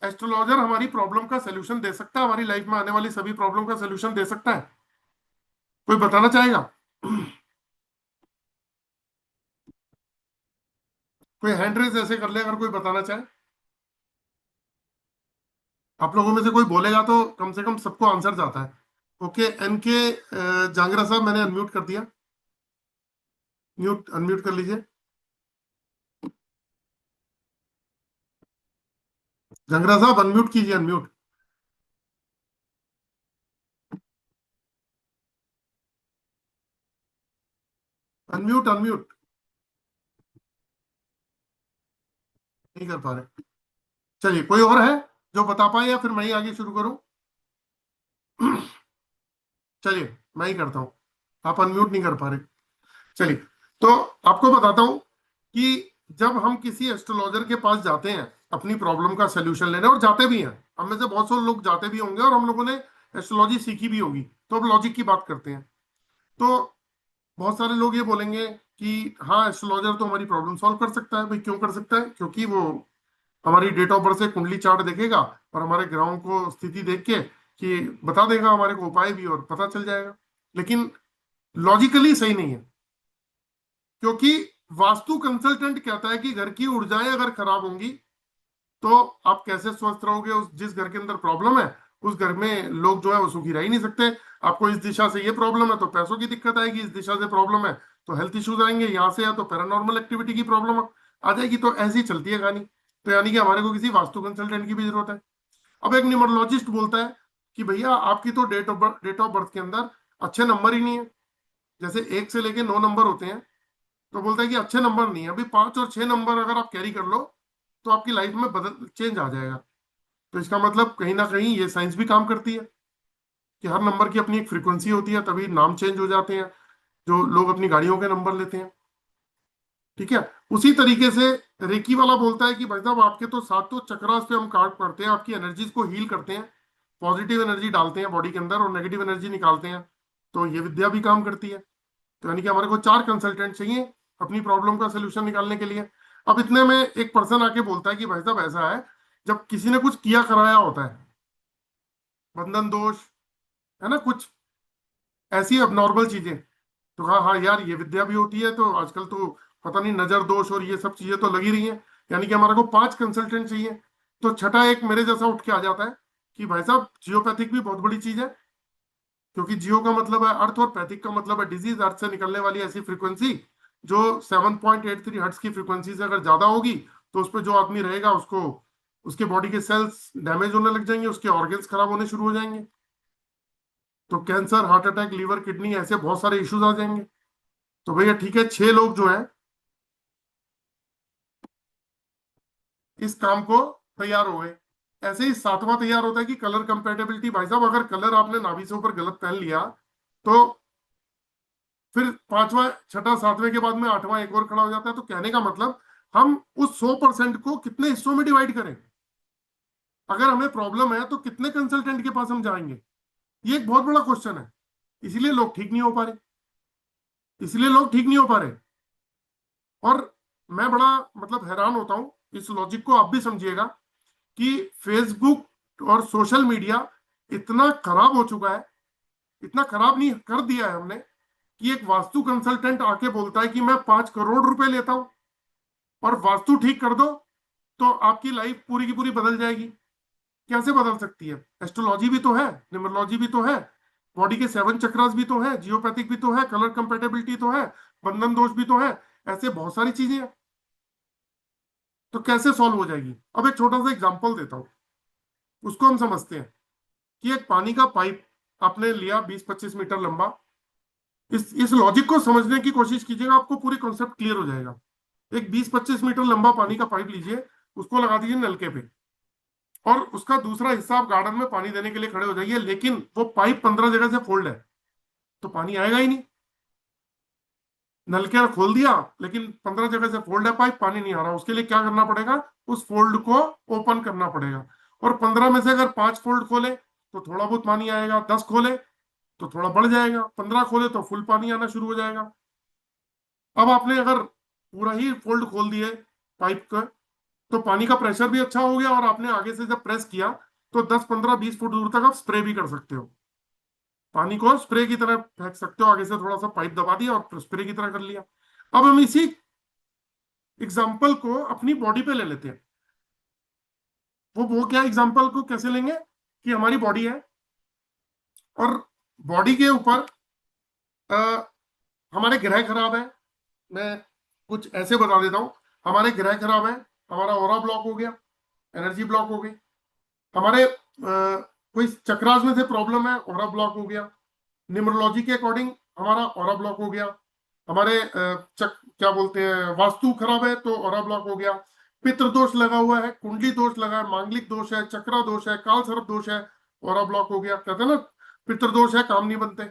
एस्ट्रोलॉजर हमारी प्रॉब्लम का सलूशन दे सकता है, हमारी लाइफ में आने वाली सभी प्रॉब्लम का सलूशन दे सकता है? कोई बताना चाहेगा? कोई हैंड रेज ऐसे कर ले अगर कोई बताना चाहे। आप लोगों में से कोई बोलेगा तो कम से कम सबको आंसर जाता है। ओके, एनके जांगरा साहब, मैंने अनम्यूट कर दिया। म्यूट अनम्यूट कर लीजिए। जंगरा साहब अनम्यूट कीजिए, अनम्यूट। अनम्यूट अनम्यूट नहीं कर पा रहे। चलिए, कोई और है जो बता पाए या फिर मैं ही आगे शुरू करूं? चलिए, मैं ही करता हूं, आप अनम्यूट नहीं कर पा रहे। चलिए, तो आपको बताता हूं कि जब हम किसी एस्ट्रोलॉजर के पास जाते हैं अपनी प्रॉब्लम का सोल्यूशन लेने, और जाते भी हैं, हम में से बहुत से लोग जाते भी होंगे और हम लोगों ने एस्ट्रोलॉजी सीखी भी होगी, तो अब लॉजिक की बात करते हैं। तो बहुत सारे लोग ये बोलेंगे कि हाँ, एस्ट्रोलॉजर तो हमारी प्रॉब्लम सॉल्व कर सकता है। भाई क्यों कर सकता है? क्योंकि वो हमारी डेट ऑफ बर्थ से कुंडली चार्ट देखेगा और हमारे ग्रहों को स्थिति देख के कि बता देगा हमारे को उपाय भी, और पता चल जाएगा। लेकिन लॉजिकली सही नहीं है, क्योंकि वास्तु कंसल्टेंट कहता है कि घर की ऊर्जाएं अगर खराब होंगी तो आप कैसे स्वस्थ रहोगे? उस जिस घर के अंदर प्रॉब्लम है उस घर में लोग जो है वो सुखी रह ही नहीं सकते। आपको इस दिशा से ये प्रॉब्लम है तो पैसों की दिक्कत आएगी, इस दिशा से प्रॉब्लम है तो हेल्थ इश्यूज आएंगे, यहाँ से है तो पैरानॉर्मल एक्टिविटी की प्रॉब्लम आ जाएगी। तो ऐसी चलती है कहानी। तो यानी कि हमारे को किसी वास्तु कंसल्टेंट की भी जरूरत है। अब एक न्यूमरोलॉजिस्ट बोलता है कि भैया आपकी तो डेट ऑफ बर्थ के अंदर अच्छे नंबर ही नहीं है, जैसे 1 से लेके 9 नंबर होते हैं, तो बोलता है कि अच्छे नंबर नहीं है। अभी 5 और 6 नंबर अगर आप कैरी कर लो तो आपकी लाइफ में बदल चेंज आ जाएगा। तो इसका मतलब कहीं ना कहीं ये साइंस भी काम करती है कि हर नंबर की अपनी एक फ्रीक्वेंसी होती है, तभी नाम चेंज हो जाते हैं जो लोग अपनी गाड़ियों के नंबर लेते हैं। ठीक है, उसी तरीके से रेकी वाला बोलता है कि भाई साहब आपके तो 7 चक्रास पे हम कार्ड पढ़ते हैं, आपकी एनर्जीज को हील करते हैं, पॉजिटिव एनर्जी डालते हैं बॉडी के अंदर और नेगेटिव एनर्जी निकालते हैं। तो ये विद्या भी काम करती है। तो यानी कि हमारे को 4 कंसल्टेंट चाहिए अपनी प्रॉब्लम का सोल्यूशन निकालने के लिए। अब इतने में एक पर्सन आके बोलता है कि भाई साहब ऐसा है, जब किसी ने कुछ किया कराया होता है, बंधन दोष है ना, कुछ ऐसी अबनॉर्मल चीजें, तो हाँ हाँ यार ये विद्या भी होती है। तो आजकल तो पता नहीं नजर दोष और ये सब चीजें तो लगी रही हैं। यानी कि हमारे को 5 कंसल्टेंट चाहिए। तो छठा एक मेरे जैसा उठ के आ जाता है कि भाई साहब जियोपैथिक भी बहुत बड़ी चीज है, क्योंकि जियो का मतलब है अर्थ और पैथिक का मतलब है डिजीज। अर्थ से निकलने वाली ऐसी फ्रीक्वेंसी जो 7.83 हर्ट्ज की फ्रीक्वेंसी से अगर ज्यादा होगी तो उस पर जो आदमी रहेगा उसको उसके बॉडी के सेल्स डैमेज होने लग जाएंगे, उसके ऑर्गन्स खराब होने शुरू हो जाएंगे। तो cancer, heart attack, liver, kidney, ऐसे बहुत सारे इश्यूज आ जाएंगे। तो भैया ठीक है, 6 लोग जो है इस काम को तैयार हो गए। ऐसे ही 7वां तैयार होता है कि कलर कंपेटेबिलिटी। भाई साहब अगर कलर आपने नाभि से ऊपर गलत पहन लिया तो फिर 5वां, छठा, 7वें के बाद में 8वां एक और खड़ा हो जाता है। तो कहने का मतलब हम उस 100% को कितने हिस्सों में डिवाइड करें? अगर हमें प्रॉब्लम है तो कितने कंसल्टेंट के पास हम जाएंगे? ये एक बहुत बड़ा क्वेश्चन है। इसलिए लोग ठीक नहीं हो पा रहे, इसलिए लोग ठीक नहीं हो पा रहे। और मैं बड़ा मतलब हैरान होता हूं, इस लॉजिक को आप भी समझिएगा कि फेसबुक और सोशल मीडिया इतना खराब हो चुका है, इतना खराब नहीं कर दिया है हमने कि एक वास्तु कंसल्टेंट आके बोलता है कि मैं 5 करोड़ रुपए लेता हूं और वास्तु ठीक कर दो तो आपकी लाइफ पूरी की पूरी बदल जाएगी। कैसे बदल सकती है? एस्ट्रोलॉजी भी तो है, न्यूमरोलॉजी भी तो है, बॉडी के 7 चक्रास भी तो है, जियोपैथिक भी तो है, कलर कंपेटेबिलिटी तो है, बंधन दोष भी तो है, ऐसे बहुत सारी चीजें हैं। तो कैसे सॉल्व हो जाएगी? अब एक छोटा सा एग्जांपल देता हूं, उसको हम समझते हैं कि एक पानी का पाइप आपने लिया 20-25 मीटर लंबा। इस लॉजिक को समझने की कोशिश कीजिएगा, आपको पूरी कॉन्सेप्ट क्लियर हो जाएगा। एक 20-25 मीटर लंबा पानी का पाइप लीजिए, उसको लगा दीजिए नलके पे, और उसका दूसरा हिस्सा आप गार्डन में पानी देने के लिए खड़े हो जाइए, लेकिन वो पाइप 15 जगह से फोल्ड है, तो पानी आएगा ही नहीं। नलके खोल दिया लेकिन 15 जगह से फोल्ड है पाइप, पानी नहीं आ रहा। उसके लिए क्या करना पड़ेगा? उस फोल्ड को ओपन करना पड़ेगा। और 15 में से अगर 5 फोल्ड खोले तो थोड़ा बहुत पानी आएगा, 10 खोले तो थोड़ा बढ़ जाएगा, 15 खोले तो फुल पानी आना शुरू हो जाएगा। अब आपने अगर पूरा ही फोल्ड खोल दिए पाइप का तो पानी का प्रेशर भी अच्छा हो गया, और आपने आगे से जब प्रेस किया तो 10-15-20 फुट दूर तक आप स्प्रे भी कर सकते हो। पानी को स्प्रे की तरह फेंक सकते हो, आगे से थोड़ा सा पाइप दबा दिया और स्प्रे की तरह कर लिया। अब हम इसी एग्जाम्पल को अपनी बॉडी पे ले लेते हैं। वो क्या एग्जाम्पल को कैसे लेंगे कि हमारी बॉडी है और बॉडी के ऊपर हमारे ग्रह खराब है, मैं कुछ ऐसे बता देता हूँ। हमारे ग्रह खराब है, हमारा ऑरा ब्लॉक हो गया, एनर्जी ब्लॉक हो गई। हमारे कोई चक्रास में से प्रॉब्लम है, ऑरा ब्लॉक हो गया। न्यूमरोलॉजी के अकॉर्डिंग हमारा ऑरा ब्लॉक हो गया। हमारे क्या बोलते हैं, वास्तु खराब है तो ऑरा ब्लॉक हो गया। पितृ दोष लगा हुआ है, कुंडली दोष लगा है, मांगलिक दोष है, चक्रा दोष है, काल सर्प दोष है, ऑरा ब्लॉक हो गया। कहते हैं ना, पितृ दोष है काम नहीं बनते,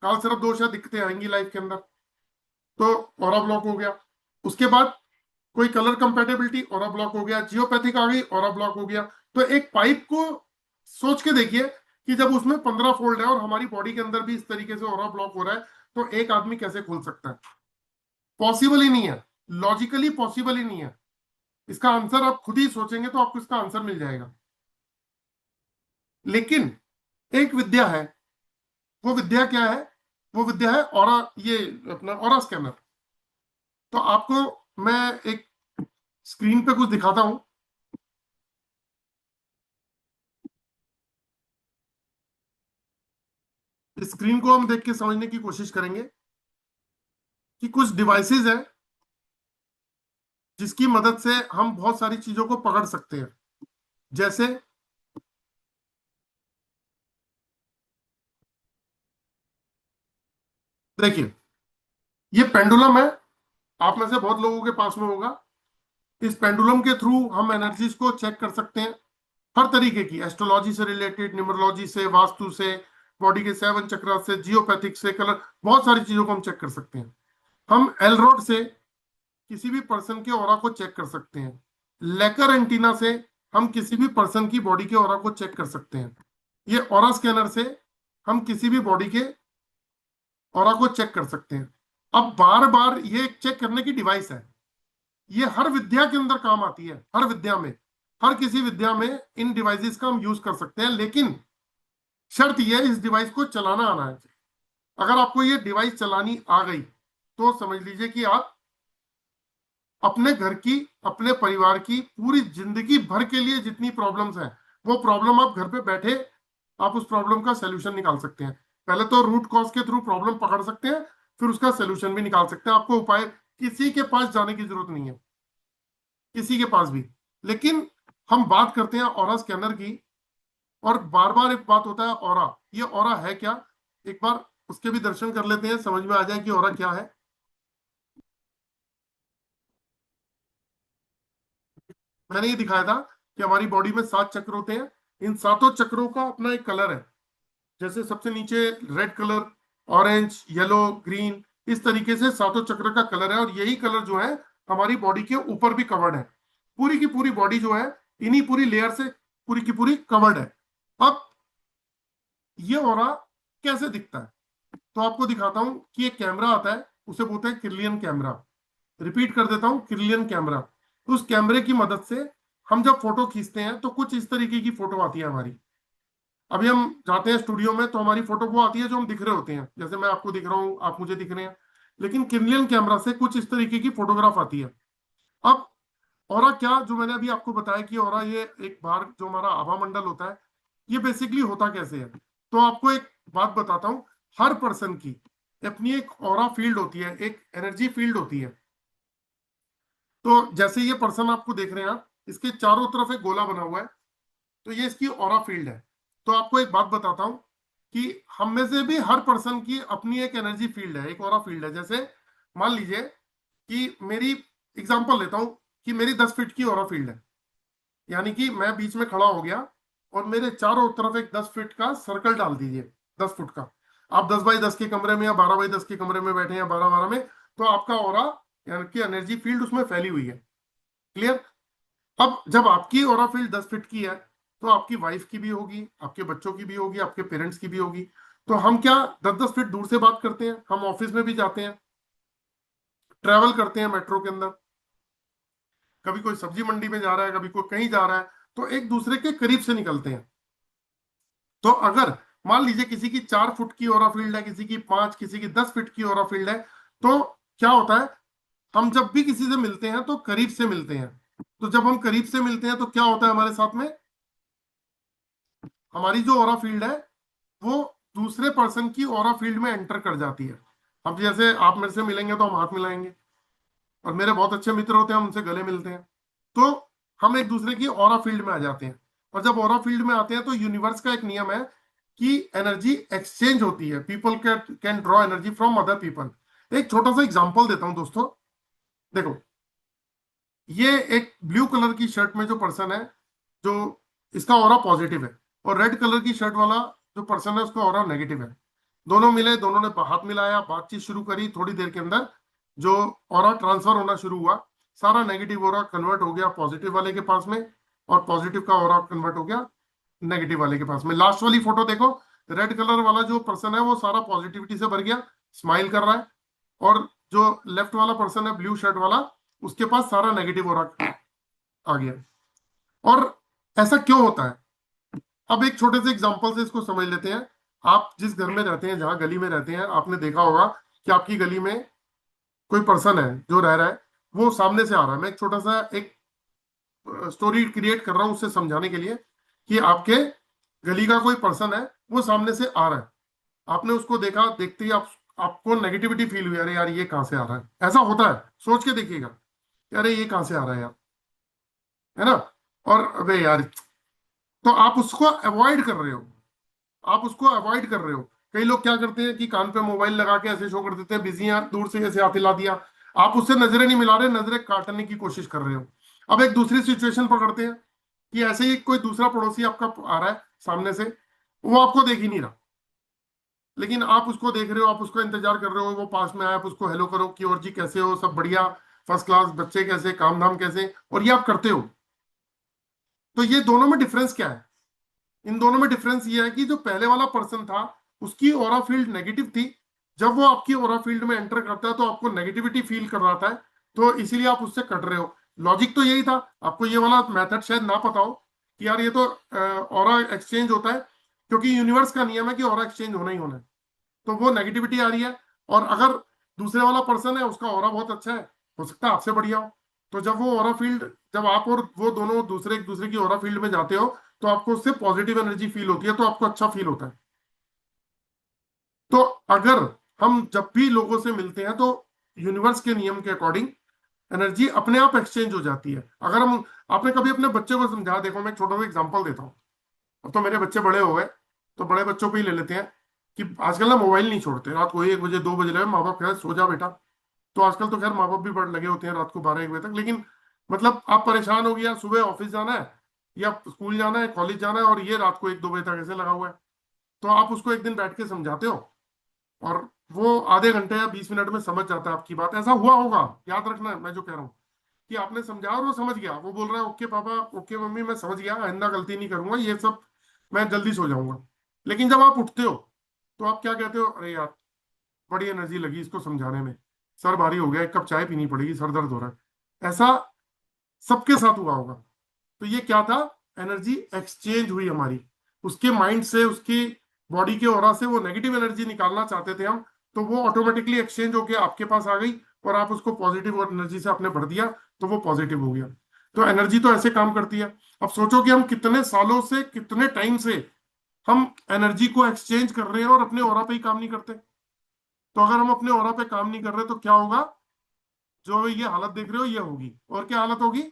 काल सर्प दोष है दिक्कतें आएंगी लाइफ के अंदर, तो ऑरा ब्लॉक हो गया। उसके बाद कोई कलर कंपेटेबिलिटी, ऑरा ब्लॉक हो गया। जियोपैथिक आ गई, ऑरा ब्लॉक हो गया। तो एक पाइप को सोच के देखिए कि जब उसमें 15 फोल्ड है और हमारी बॉडी के अंदर भी इस तरीके से ऑरा ब्लॉक हो रहा है, तो एक आदमी कैसे खोल सकता है? पॉसिबल ही नहीं है, लॉजिकली पॉसिबल ही नहीं है। इसका आंसर आप खुद ही सोचेंगे तो आपको इसका आंसर मिल जाएगा। लेकिन एक विद्या है, वो विद्या क्या है? वो विद्या है ऑरा, ये अपना ऑरा स्कैनर। तो आपको मैं एक स्क्रीन पे कुछ दिखाता हूं। इस स्क्रीन को हम देख के समझने की कोशिश करेंगे कि कुछ डिवाइसेस हैं जिसकी मदद से हम बहुत सारी चीजों को पकड़ सकते हैं। जैसे देखिए, ये पेंडुलम है, आप में से बहुत लोगों के पास में होगा। इस पेंडुलम के थ्रू हम एनर्जीज को चेक कर सकते हैं, हर तरीके की, एस्ट्रोलॉजी से रिलेटेड, न्यूमरोलॉजी से, वास्तु से, बॉडी के 7 चक्र से, जियोपैथिक से, कलर, बहुत सारी चीजों को हम चेक कर सकते हैं। हम एलरोड से किसी भी पर्सन के ऑरा को चेक कर सकते हैं। लेकर एंटीना से हम किसी भी पर्सन की बॉडी के ऑरा को चेक कर सकते हैं। ये ऑरा स्कैनर से हम किसी भी बॉडी के ऑरा को चेक कर सकते हैं। अब बार बार ये चेक करने की डिवाइस है, ये हर विद्या के अंदर काम आती है, हर विद्या में, हर किसी विद्या में इन डिवाइसेस का हम यूज कर सकते हैं। लेकिन शर्त यह है, इस डिवाइस को चलाना आना है। अगर आपको ये डिवाइस चलानी आ गई तो समझ लीजिए कि आप अपने घर की, अपने परिवार की पूरी जिंदगी भर के लिए जितनी प्रॉब्लम्स हैं, वो प्रॉब्लम आप घर पे बैठे आप उस प्रॉब्लम का सोल्यूशन निकाल सकते हैं। पहले तो रूट कॉज के थ्रू प्रॉब्लम पकड़ सकते हैं, फिर उसका सोल्यूशन भी निकाल सकते हैं। आपको उपाय किसी के पास जाने की जरूरत नहीं है, किसी के पास भी। लेकिन हम बात करते हैं ऑरा स्कैनर की, और बार बार एक बात होता है ऑरा, ये ऑरा है क्या? एक बार उसके भी दर्शन कर लेते हैं, समझ में आ जाए कि ऑरा क्या है। मैंने ये दिखाया था कि हमारी बॉडी में 7 चक्र होते हैं। इन सातों चक्रों का अपना एक कलर है। जैसे सबसे नीचे red colour, orange, yellow, green, इस तरीके से सातों चक्र का कलर है। और यही कलर जो है हमारी बॉडी के ऊपर भी कवर्ड है। पूरी की पूरी बॉडी जो है इन्हीं पूरी लेयर से पूरी की पूरी कवर्ड है। अब ये ऑरा कैसे दिखता है? तो आपको दिखाता हूं कि एक कैमरा आता है, उसे बोलते हैं किर्लियन कैमरा। रिपीट कर देता हूं, किर्लियन कैमरा। उस कैमरे की मदद से हम जब फोटो खींचते हैं तो कुछ इस तरीके की फोटो आती है हमारी। अभी हम जाते हैं स्टूडियो में तो हमारी फोटो वो आती है जो हम दिख रहे होते हैं, जैसे मैं आपको दिख रहा हूं, आप मुझे दिख रहे हैं। लेकिन किर्लियन कैमरा से कुछ इस तरीके की फोटोग्राफ आती है। अब ऑरा क्या, जो मैंने अभी आपको बताया कि ऑरा ये एक बार जो हमारा आभा मंडल होता है, ये बेसिकली होता कैसे है। तो आपको एक बात बताता हूं, हर पर्सन की अपनी एक ऑरा फील्ड होती है, एक एनर्जी फील्ड होती है। तो जैसे ये पर्सन आपको देख रहे हैं आप, इसके चारों तरफ एक गोला बना हुआ है, तो ये इसकी ऑरा फील्ड है। तो आपको एक बात बताता हूं कि हम में से भी हर पर्सन की अपनी एक एनर्जी फील्ड है, एक ऑरा फील्ड है। जैसे मान लीजिए कि मेरी, एग्जांपल लेता हूं कि मेरी 10 फीट की ऑरा फील्ड है, यानी कि मैं बीच में खड़ा हो गया और मेरे चारों तरफ एक 10 फीट का सर्कल डाल दीजिए, 10 फुट का। आप 10 बाई 10 के कमरे में या 12 बाई 10 के कमरे में बैठे हैं, 12-12 में, तो आपका ऑरा यानी कि एनर्जी फील्ड उसमें फैली हुई है। क्लियर? अब जब आपकी ऑरा फील्ड 10 फीट की है तो आपकी वाइफ की भी होगी, आपके बच्चों की भी होगी, आपके पेरेंट्स की भी होगी। तो हम क्या 10-10 फीट दूर से बात करते हैं? हम ऑफिस में भी जाते हैं, ट्रेवल करते हैं मेट्रो के अंदर, कभी कोई सब्जी मंडी में जा रहा है, कभी कोई कहीं जा रहा है, तो एक दूसरे के करीब से निकलते हैं। तो अगर मान लीजिए किसी की 4 फुट की ऑरा फील्ड है, किसी की 5, किसी की 10 फीट की ऑरा फील्ड है, तो क्या होता है, हम जब भी किसी से मिलते हैं तो करीब से मिलते हैं। तो जब हम करीब से मिलते हैं तो क्या होता है हमारे साथ में, हमारी जो ऑरा फील्ड है वो दूसरे पर्सन की ऑरा फील्ड में एंटर कर जाती है। अब जैसे आप मेरे से मिलेंगे तो हम हाथ मिलाएंगे, और मेरे बहुत अच्छे मित्र होते हैं, हम उनसे गले मिलते हैं, तो हम एक दूसरे की ऑरा फील्ड में आ जाते हैं। और जब ऑरा फील्ड में आते हैं तो यूनिवर्स का एक नियम है कि एनर्जी एक्सचेंज होती है। People can draw energy from other people. एक छोटा सा एग्जांपल देता हूं दोस्तों। देखो, ये एक ब्लू कलर की शर्ट में जो पर्सन है, जो इसका ऑरा पॉजिटिव है, और रेड कलर की शर्ट वाला जो पर्सन है उसका ऑरा नेगेटिव है। दोनों मिले, दोनों ने हाथ मिलाया, बातचीत शुरू करी, थोड़ी देर के अंदर जो ऑरा ट्रांसफर होना शुरू हुआ, सारा नेगेटिव ऑरा कन्वर्ट हो गया पॉजिटिव वाले के पास में, और पॉजिटिव का ऑरा कन्वर्ट हो गया नेगेटिव वाले के पास में। लास्ट वाली फोटो देखो, रेड कलर वाला जो पर्सन है वो सारा पॉजिटिविटी से भर गया, स्माइल कर रहा है, और जो लेफ्ट वाला पर्सन है ब्लू शर्ट वाला, उसके पास सारा नेगेटिव ऑरा आ गया। और ऐसा क्यों होता है? अब एक छोटे से एग्जांपल से इसको समझ लेते हैं। आप जिस घर में रहते हैं, जहां गली में रहते हैं, आपने देखा होगा कि आपकी गली में कोई पर्सन है जो रह रहा है, वो सामने से आ रहा है। मैं एक छोटा सा एक स्टोरी क्रिएट कर रहा हूं उससे समझाने के लिए, कि आपके गली का कोई पर्सन है, वो सामने से आ रहा है, आपने उसको देखा, देखते ही आपको नेगेटिविटी फील हुई, अरे यार ये कहां से आ रहा है। ऐसा होता है, सोच के देखिएगा, अरे ये कहां से आ रहा है यार, है ना। और अबे यार, तो आप उसको अवॉइड कर रहे हो, आप उसको अवॉइड कर रहे हो। कई लोग क्या करते हैं कि कान पे मोबाइल लगा के ऐसे शो कर देते हैं बिजी हैं, दूर से ऐसे हाथ हिला दिया, आप उससे नजरें नहीं मिला रहे, नजरें काटने की कोशिश कर रहे हो। अब एक दूसरी सिचुएशन पकड़ते हैं कि ऐसे ही कोई दूसरा पड़ोसी आपका आ रहा है सामने से, वो आपको देख ही नहीं रहा, लेकिन आप उसको देख रहे हो, आप उसका इंतजार कर रहे हो, वो पास में आया, आप उसको हेलो करो कि और जी कैसे हो, सब बढ़िया, फर्स्ट क्लास, बच्चे कैसे, काम धाम कैसे, और ये आप करते हो। तो ये दोनों में डिफरेंस क्या है? इन दोनों में डिफरेंस ये है कि जो पहले वाला पर्सन था उसकी ऑरा फील्ड नेगेटिव थी, जब वो आपकी ऑरा फील्ड में एंटर करता है तो आपको नेगेटिविटी फील कर रहा था, तो इसीलिए आप उससे कट रहे हो। लॉजिक तो यही था। आपको ये वाला मेथड शायद ना पता हो कि यार ये तो ऑरा एक्सचेंज होता है, क्योंकि यूनिवर्स का नियम है कि ऑरा एक्सचेंज होना ही होना है। तो वो नेगेटिविटी आ रही है, और अगर दूसरे वाला पर्सन है उसका ऑरा बहुत अच्छा है, हो सकता है आपसे बढ़िया हो, तो जब वो ऑरा फील्ड, जब आप और वो दोनों दूसरे एक दूसरे की ऑरा फील्ड में जाते हो, तो आपको उससे पॉजिटिव एनर्जी फील होती है, तो आपको अच्छा फील होता है। तो अगर हम जब भी लोगों से मिलते हैं तो यूनिवर्स के नियम के अकॉर्डिंग एनर्जी अपने आप एक्सचेंज हो जाती है। अगर हम, आपने कभी अपने बच्चे को समझा, देखो मैं एक छोटा सा एग्जांपल देता हूँ। अब तो मेरे बच्चे बड़े हो गए, तो बड़े बच्चों पे ही ले लेते हैं कि आजकल ना मोबाइल नहीं छोड़ते, रात को 1 बजे 2 बजे लगे, माँ बाप कह रहे सो जा बेटा। तो आजकल तो खैर माँ बाप भी बड़े लगे होते हैं रात को 12-1 बजे तक, लेकिन मतलब आप परेशान हो गया, सुबह ऑफिस जाना है या स्कूल जाना है, कॉलेज जाना है, और ये रात को 1-2 बजे तक ऐसे लगा हुआ है। तो आप उसको एक दिन बैठ के समझाते हो, और वो आधे घंटे या 20 मिनट में समझ जाता है आपकी बात। ऐसा हुआ होगा, याद रखना मैं जो कह रहा हूँ, कि आपने समझा और वो समझ गया, वो बोल रहा है ओके पापा, ओके मम्मी, मैं समझ गया, आइंदा गलती नहीं करूंगा, ये सब मैं जल्दी सो जाऊंगा। लेकिन जब आप उठते हो तो आप क्या कहते हो, अरे यार बड़ी एनर्जी लगी इसको समझाने में, सर भारी हो गया, 1 कप चाय पीनी पड़ेगी, सर दर्द हो रहा है। ऐसा सबके साथ हुआ होगा। तो ये क्या था? एनर्जी एक्सचेंज हुई हमारी, उसके माइंड से, उसकी बॉडी के ऑरा से वो नेगेटिव एनर्जी निकालना चाहते थे हम, तो वो ऑटोमेटिकली एक्सचेंज होके आपके पास आ गई, और आप उसको पॉजिटिव एनर्जी से आपने भर दिया, तो वो पॉजिटिव हो गया। तो एनर्जी तो ऐसे काम करती है। अब सोचो कि हम कितने सालों से, कितने टाइम से हम एनर्जी को एक्सचेंज कर रहे हैं और अपने ऑरा पे ही काम नहीं करते। तो अगर हम अपने ऑरा पे काम नहीं कर रहे तो क्या होगा? जो ये हालत देख रहे हो ये होगी। और क्या हालत होगी?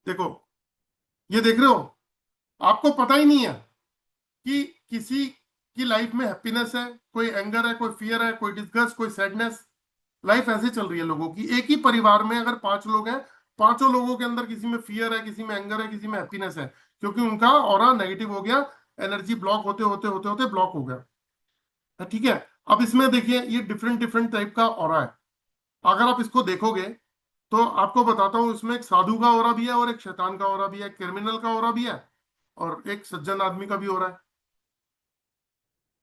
देखो, ये देख रहे हो, आपको पता ही नहीं है कि किसी की लाइफ में हैप्पीनेस है, कोई एंगर है, कोई फियर है, कोई डिस्गस्ट, कोई सैडनेस। लाइफ ऐसे चल रही है लोगों की। एक ही परिवार में अगर 5 लोग हैं, पांचों लोगों के अंदर किसी में फियर है, किसी में एंगर है, किसी में हैप्पीनेस है, क्योंकि उनका ऑरा नेगेटिव हो गया, एनर्जी ब्लॉक होते होते होते होते ब्लॉक हो गया। ठीक है। अब इसमें देखिए, ये डिफरेंट डिफरेंट टाइप का ऑरा है। अगर आप इसको देखोगे तो आपको बताता हूँ, इसमें एक साधु का ऑरा भी है, और एक शैतान का ऑरा भी है, एक क्रिमिनल का ऑरा भी है, और एक सज्जन आदमी का भी ऑरा है।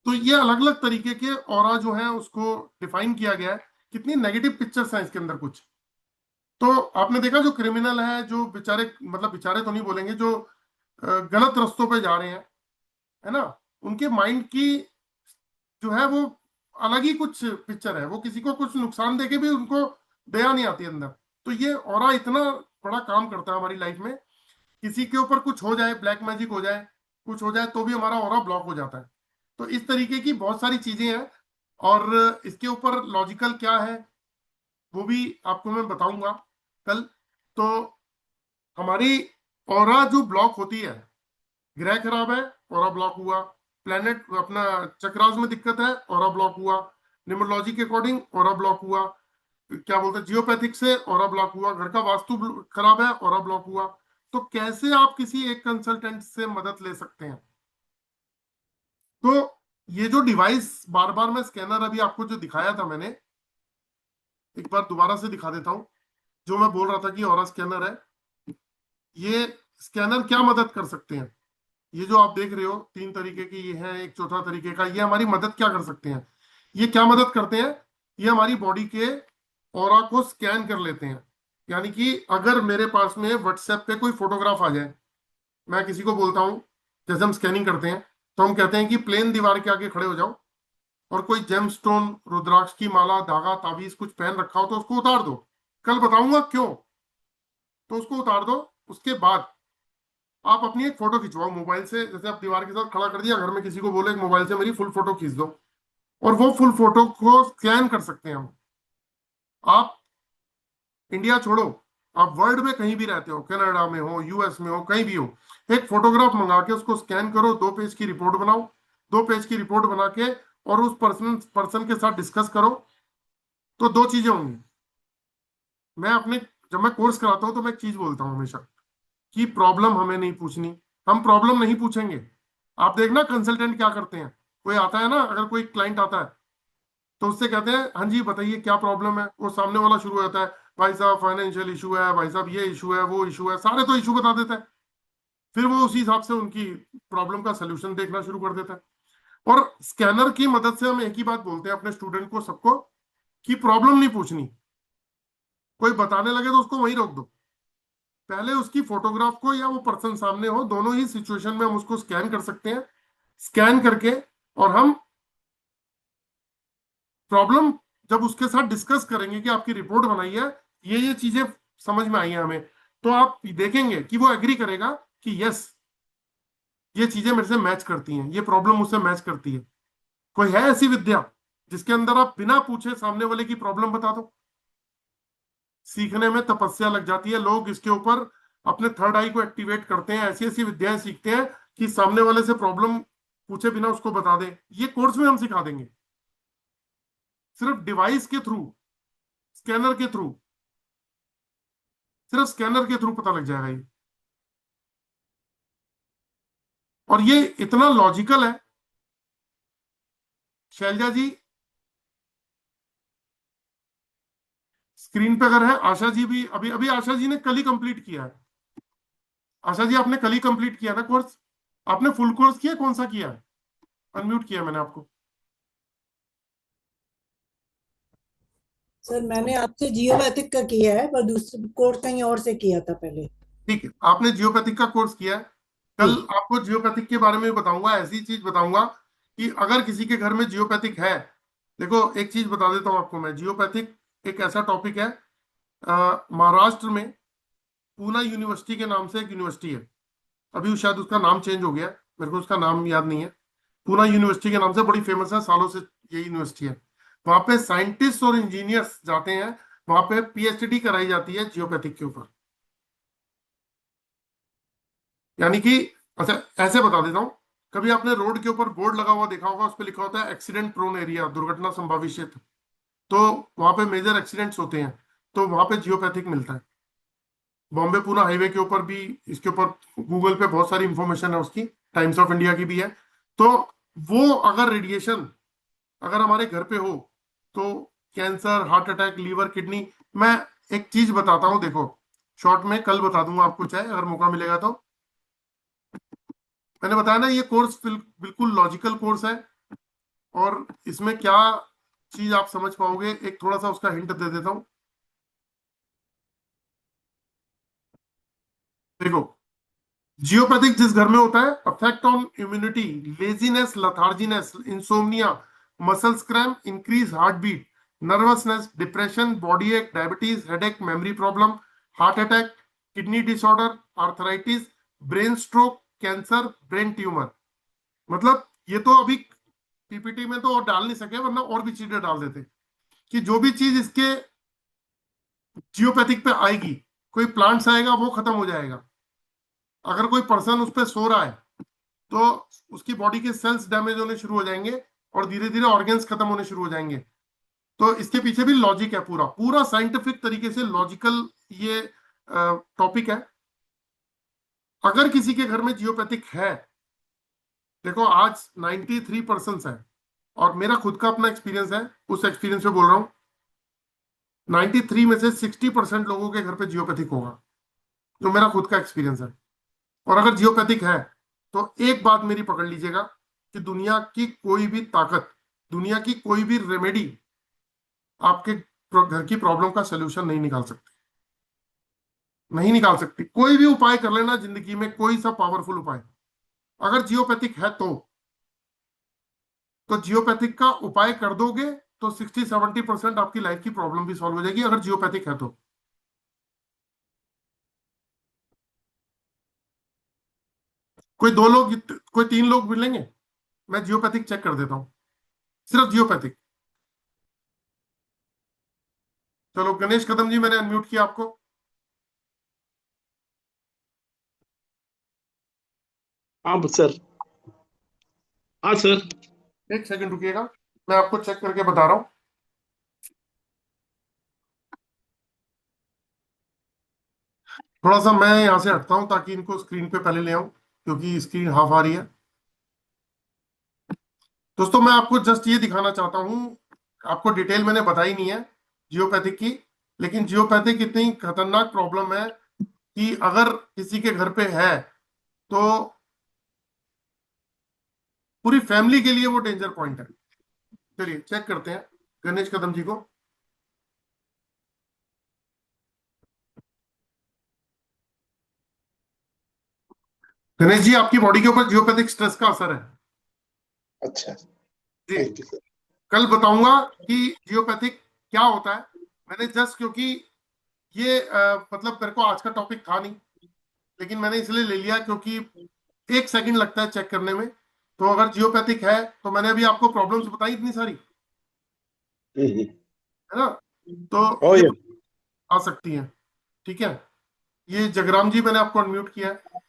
तो ये अलग अलग तरीके के ऑरा जो है उसको डिफाइन किया गया है। कितनी नेगेटिव पिक्चर्स हैं इसके अंदर कुछ। तो आपने देखा, जो क्रिमिनल है, जो बेचारे, मतलब बेचारे तो नहीं बोलेंगे, जो गलत रास्तों पे जा रहे हैं, है ना, उनके माइंड की जो है वो अलग ही कुछ पिक्चर है। वो किसी को कुछ नुकसान देके भी उनको दया नहीं आती अंदर। तो ये ऑरा इतना बड़ा काम करता है हमारी लाइफ में। किसी के ऊपर कुछ हो जाए, ब्लैक मैजिक हो जाए, कुछ हो जाए, तो भी हमारा ऑरा ब्लॉक हो जाता है। तो इस तरीके की बहुत सारी चीजें हैं और इसके ऊपर लॉजिकल क्या है वो भी आपको मैं बताऊंगा कल। तो हमारी ऑरा जो ब्लॉक होती है, ग्रह खराब है ऑरा ब्लॉक हुआ, प्लेनेट अपना चक्रास में दिक्कत है ऑरा ब्लॉक हुआ, न्यूमरोलॉजी के अकॉर्डिंग ऑरा ब्लॉक हुआ, क्या बोलते हैं जियोपैथिक से ऑरा ब्लॉक हुआ, घर का वास्तु खराब है ऑरा ब्लॉक हुआ। तो कैसे आप किसी एक कंसल्टेंट से मदद ले सकते हैं? तो ये जो डिवाइस बार बार मैं स्कैनर अभी आपको जो दिखाया था मैंने, एक बार दोबारा से दिखा देता हूं। जो मैं बोल रहा था कि ऑरा स्कैनर है, ये स्कैनर क्या मदद कर सकते हैं? ये जो आप देख रहे हो 3 तरीके की ये है, एक चौथा तरीके का, ये हमारी मदद क्या कर सकते हैं? ये क्या मदद करते हैं? ये हमारी बॉडी के ऑरा को स्कैन कर लेते हैं। यानी कि अगर मेरे पास में व्हाट्सएप पे कोई फोटोग्राफ आ जाए, मैं किसी को बोलता हूं, जैसे हम स्कैनिंग करते हैं तो हम कहते हैं कि प्लेन दीवार के आगे खड़े हो जाओ और कोई जेमस्टोन, रुद्राक्ष की माला, धागा, ताबीज कुछ पहन रखा हो तो उसको उतार दो। कल बताऊंगा क्यों। तो उसको उतार दो, उसके बाद आप अपनी एक फोटो खिंचवाओ मोबाइल से। जैसे आप दीवार के साथ खड़ा कर दिया, घर में किसी को बोले मोबाइल से मेरी फुल फोटो खींच दो, और वो फुल फोटो को स्कैन कर सकते हैं हम। आप इंडिया छोड़ो, आप वर्ल्ड में कहीं भी रहते हो, कनाडा में हो, यूएस में हो, कहीं भी हो, एक फोटोग्राफ मंगा के उसको स्कैन करो, 2 पेज की रिपोर्ट बनाओ, 2 पेज की रिपोर्ट बना के और उस पर्सन के साथ डिस्कस करो। तो 2 चीजें होंगी। मैं अपने जब मैं कोर्स कराता हूं तो मैं एक चीज बोलता हूं हमेशा कि प्रॉब्लम हमें नहीं पूछनी, हम प्रॉब्लम नहीं पूछेंगे। आप देखना कंसल्टेंट क्या करते हैं, कोई आता है ना, अगर कोई क्लाइंट आता है तो उससे कहते हैं हाँ जी बताइए क्या प्रॉब्लम है, वो सामने वाला शुरू हो जाता है, भाई साहब फाइनेंशियल इशू है, भाई साहब ये इशू है, वो इशू है, सारे तो इशू बता देता है। फिर वो उसी हिसाब से उनकी प्रॉब्लम का सोल्यूशन देखना शुरू कर देता है। और स्कैनर की मदद से हम एक ही बात बोलते हैं अपने स्टूडेंट को, सबको, कि प्रॉब्लम नहीं पूछनी। कोई बताने लगे तो उसको वहीं रोक दो, पहले उसकी फोटोग्राफ को या वो पर्सन सामने हो, दोनों ही सिचुएशन में हम उसको स्कैन कर सकते हैं। स्कैन करके और हम प्रॉब्लम जब उसके साथ डिस्कस करेंगे कि आपकी रिपोर्ट बनाई है, ये चीजें समझ में आई हैं हमें, तो आप देखेंगे कि वो एग्री करेगा कि यस ये चीजें मेरे से मैच करती हैं, ये प्रॉब्लम मुझसे मैच करती है। कोई है ऐसी विद्या जिसके अंदर आप बिना पूछे सामने वाले की प्रॉब्लम बता दो? सीखने में तपस्या लग जाती है, लोग इसके ऊपर अपने थर्ड आई को एक्टिवेट करते हैं, ऐसी ऐसी विद्याएं सीखते हैं कि सामने वाले से प्रॉब्लम पूछे बिना उसको बता दें। ये कोर्स में हम सिखा देंगे, सिर्फ डिवाइस के थ्रू, स्कैनर के थ्रू, सिर्फ स्कैनर के थ्रू पता लग जाएगा ये। और ये इतना लॉजिकल है। शैलजा जी स्क्रीन पे अगर है, आशा जी भी, अभी अभी आशा जी ने कल ही कंप्लीट किया है। आशा जी आपने कल ही कंप्लीट किया ना कोर्स? आपने फुल कोर्स किया, कौन सा किया है? अनम्यूट किया मैंने आपको। सर मैंने आपसे जियोपैथिक का किया है, पर दूसरा कोर्स कहीं और से किया था पहले। ठीक है, आपने जियोपैथिक का कोर्स किया है। कल जी आपको जियोपैथिक के बारे में बताऊंगा, ऐसी चीज बताऊंगा कि अगर किसी के घर में जियोपैथिक है। देखो एक चीज बता देता हूं आपको मैं, जियोपैथिक एक ऐसा टॉपिक है। महाराष्ट्र में पूना यूनिवर्सिटी के नाम से एक यूनिवर्सिटी है, अभी शायद उसका नाम चेंज हो गया है, मेरे को उसका नाम याद नहीं है। पूना यूनिवर्सिटी के नाम से बड़ी फेमस है, सालों से ये यूनिवर्सिटी है। वहां पे साइंटिस्ट और इंजीनियर्स जाते हैं, वहां पे पीएचडी कराई जाती है जियोपैथिक के ऊपर। यानी कि अच्छा ऐसे बता देता हूँ, कभी आपने रोड के ऊपर बोर्ड लगा हुआ देखा होगा, उस पर लिखा होता है एक्सीडेंट प्रोन एरिया, दुर्घटना संभावित क्षेत्र। तो वहां पे मेजर एक्सीडेंट्स होते हैं, तो वहां पे जियोपैथिक मिलता है। बॉम्बे पूना हाईवे के ऊपर भी, इसके ऊपर गूगल पे बहुत सारी इंफॉर्मेशन है उसकी, टाइम्स ऑफ इंडिया की भी है। तो वो अगर रेडिएशन अगर हमारे घर पे हो तो cancer, heart attack, liver, kidney, मैं एक चीज बताता हूँ, देखो शॉर्ट में कल बता दूंगा आपको, चाहे अगर मौका मिलेगा तो। मैंने बताया ना ये कोर्स बिल्कुल लॉजिकल कोर्स है, और इसमें क्या चीज आप समझ पाओगे, एक थोड़ा सा उसका हिंट दे देता हूं। देखो जियोपैथिक जिस घर में होता है, affect on immunity, laziness, letharginess, insomnia, muscles cramp, increase heart beat, nervousness, depression, body ache, diabetes, headache, memory problem, heart attack, kidney disorder, arthritis, brain stroke, cancer, brain tumour. मतलब ये तो अभी पीपीटी में तो और डाल नहीं सके, वरना और भी चीजें डाल देते कि जो भी चीज इसके जियोपैथिक पे आएगी, कोई प्लांट्स आएगा वो खत्म हो जाएगा। अगर कोई पर्सन उस पर सो रहा है तो उसकी बॉडी के सेल्स डैमेज होने शुरू हो जाएंगे और धीरे धीरे ऑर्गन्स खत्म होने शुरू हो जाएंगे। तो इसके पीछे भी लॉजिक है, पूरा पूरा साइंटिफिक तरीके से लॉजिकल ये टॉपिक है। अगर किसी के घर में जियोपैथिक है, देखो आज 93% है, और मेरा खुद का अपना एक्सपीरियंस है, उस एक्सपीरियंस से बोल रहा हूं, 93 में से 60% लोगों के घर पे जियोपैथिक होगा, जो मेरा खुद का एक्सपीरियंस है। और अगर जियोपैथिक है तो एक बात मेरी पकड़ लीजिएगा कि दुनिया की कोई भी ताकत, दुनिया की कोई भी रेमेडी आपके घर की प्रॉब्लम का सोल्यूशन नहीं निकाल सकती, नहीं निकाल सकती। कोई भी उपाय कर लेना जिंदगी में, कोई सा पावरफुल उपाय, अगर जियोपैथिक है तो जियोपैथिक का उपाय कर दोगे तो 60-70% आपकी लाइफ की प्रॉब्लम भी सॉल्व हो जाएगी, अगर जियोपैथिक है तो। कोई 2 लोग, कोई 3 लोग मिलेंगे, मैं जियोपैथिक चेक कर देता हूं, सिर्फ जियोपैथिक। चलो गणेश कदम जी, मैंने अनम्यूट किया आपको। हाँ सर। हाँ सर। एक सेकंड रुकिएगा, मैं आपको चेक करके बता रहा हूं। थोड़ा सा मैं यहां से हटता हूं ताकि इनको स्क्रीन पे पहले ले आऊं, क्योंकि स्क्रीन हाफ आ रही है। दोस्तों मैं आपको जस्ट ये दिखाना चाहता हूं, आपको डिटेल मैंने बताई नहीं है जियोपैथिक की, लेकिन जियोपैथिक इतनी खतरनाक प्रॉब्लम है कि अगर किसी के घर पे है तो पूरी फैमिली के लिए वो डेंजर पॉइंट है। चलिए चेक करते हैं गणेश कदम जी को। गणेश जी, आपकी बॉडी के ऊपर जियोपैथिक स्ट्रेस का असर है अच्छा। जी। Thank you sir. कल बताऊंगा कि जियोपैथिक क्या होता है। मैंने जस्ट क्योंकि ये मतलब मेरे को आज का टॉपिक था नहीं, लेकिन मैंने इसलिए ले लिया क्योंकि 1 सेकंड लगता है चेक करने में। तो अगर जियोपैथिक है तो मैंने अभी आपको प्रॉब्लम्स बताई इतनी सारी, हम्म। है ना, तो ओ ये ये। आ सकती है। ठीक है, ये जगराम जी मैंने आपको अनम्यूट किया है।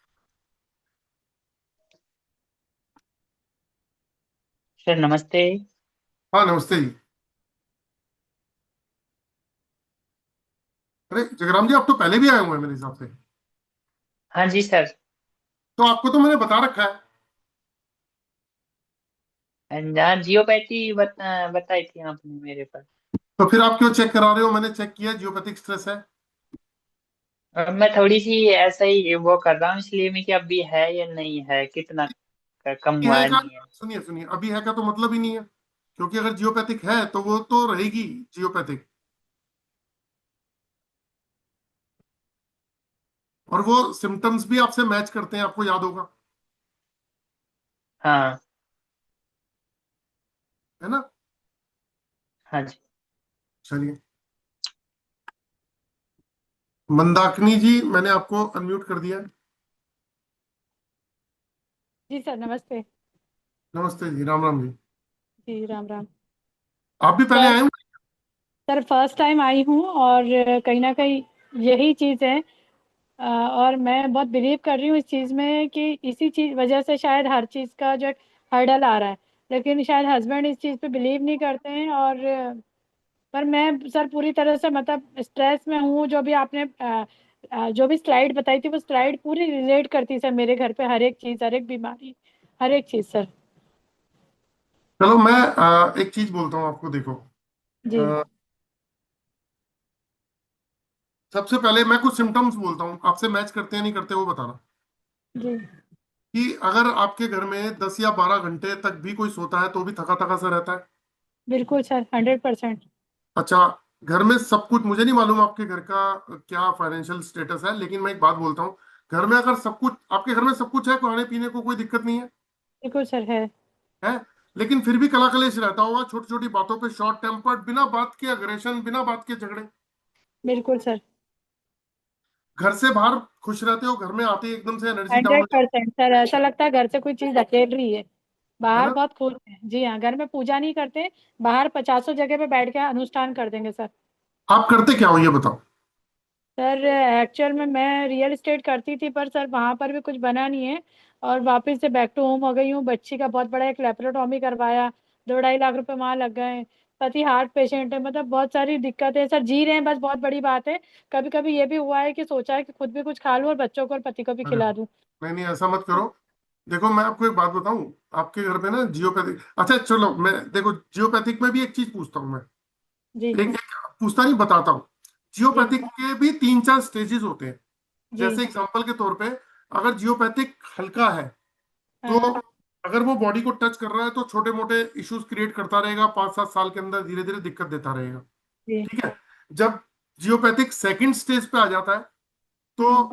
सर नमस्ते। हाँ नमस्ते जी। अरे जगराम जी, आप तो पहले भी आए हुए हैं मेरे हिसाब से, हाँ जी सर। तो आपको तो मैंने बता रखा है। हाँ जियोपैथी बताई थी आपने मेरे पर। तो फिर आप क्यों चेक करा रहे हो? मैंने चेक किया, जियोपैथिक स्ट्रेस है। और मैं थोड़ी सी ऐसा ही वो कर रहा हूँ इसलिए मैं कि अभी है या नहीं है, कितना कम अभी हुआ है है का, नहीं है। सुनिए सुनिए, अभी है का तो मतलब ही नहीं है, क्योंकि अगर जियोपैथिक है तो वो तो रहेगी जियोपैथिक। और वो सिम्टम्स भी आपसे मैच करते हैं, आपको याद होगा, हाँ। है ना। हाँ जी। चलिए, मंदाकिनी जी मैंने आपको अनम्यूट कर दिया है। जी सर नमस्ते। नमस्ते जी, राम राम जी। जी राम राम। आप भी पहले सर आए हो? सर फर्स्ट टाइम आई हूँ और कहीं ना कहीं यही चीज़ है। और मैं बहुत बिलीव कर रही हूँ इस चीज़ में कि इसी चीज़ वजह से शायद हर चीज़ का जो हर्डल आ रहा है, लेकिन शायद हस्बैंड इस चीज़ पे बिलीव नहीं करते हैं। और पर मैं सर पूरी तरह से मतलब स्ट्रेस में हूँ। जो भी आपने जो भी स्लाइड बताई थी वो स्लाइड पूरी रिलेट करती सर मेरे घर पे, हर एक चीज़, हर एक बीमारी, हर एक चीज़ सर। चलो मैं एक चीज बोलता हूँ आपको, देखो, जी सबसे पहले मैं कुछ सिम्टम्स बोलता हूँ, आपसे मैच करते हैं नहीं करते वो बताना। जी कि अगर आपके घर में 10 या 12 घंटे तक भी कोई सोता है तो भी थका थका सा रहता है। बिल्कुल सर 100%। अच्छा, घर में सब कुछ, मुझे नहीं मालूम आपके घर का क्या फाइनेंशियल स्टेटस है, लेकिन मैं एक बात बोलता हूँ, घर में अगर सब कुछ, आपके घर में सब कुछ है, खाने पीने को कोई दिक्कत नहीं है, बिल्कुल सर है। है, लेकिन फिर भी कला कलेश रहता होगा, छोटी छोटी बातों पे शॉर्ट टेम्पर्ड, बिना बात के अग्रेशन, बिना बात के झगड़े। बिल्कुल सर घर से बाहर खुश रहते हो, घर में आते ही एकदम से एनर्जी डाउन हंड्रेड हो जाती परसेंट सर, ऐसा लगता है घर से कोई चीज धकेल रही है, बाहर ना? बहुत खोलते हैं जी हाँ, घर में पूजा नहीं करते, बाहर 50 जगह पे बैठ के अनुष्ठान कर देंगे सर। आप करते क्या हो ये बताओ। सर एक्चुअल में मैं रियल एस्टेट करती थी, पर सर वहां पर भी कुछ बना नहीं है, और वापस से बैक टू होम हो गई हूँ। बच्ची का बहुत बड़ा एक लेप्रोटॉमी करवाया, 2-2.5 लाख रुपए वहां लग गए। पति हार्ट पेशेंट है, मतलब बहुत सारी दिक्कतें हैं सर, जी रहे हैं बस, बहुत बड़ी बात है। कभी कभी ये भी हुआ है कि सोचा है कि खुद भी कुछ खा लूं और बच्चों को और पति को भी अरे खिला दूं। नहीं नहीं, ऐसा मत करो। देखो मैं आपको एक बात बताऊं, आपके घर पे ना जियोपैथिक, अच्छा चलो मैं, देखो जियोपैथिक में भी एक चीज पूछता हूँ मैं। जी एक पूछता नहीं, बताता हूँ। जी जियोपैथिक के भी 3-4 स्टेजेस होते हैं। जी जैसे एग्जांपल के तौर पे, अगर जियोपैथिक हल्का है तो हाँ अगर वो बॉडी को टच कर रहा है तो छोटे मोटे इश्यूज क्रिएट करता रहेगा, 5-7 साल के अंदर धीरे धीरे दिक्कत देता रहेगा। जी। ठीक है। जब जियोपैथिक सेकंड स्टेज पे आ जाता है तो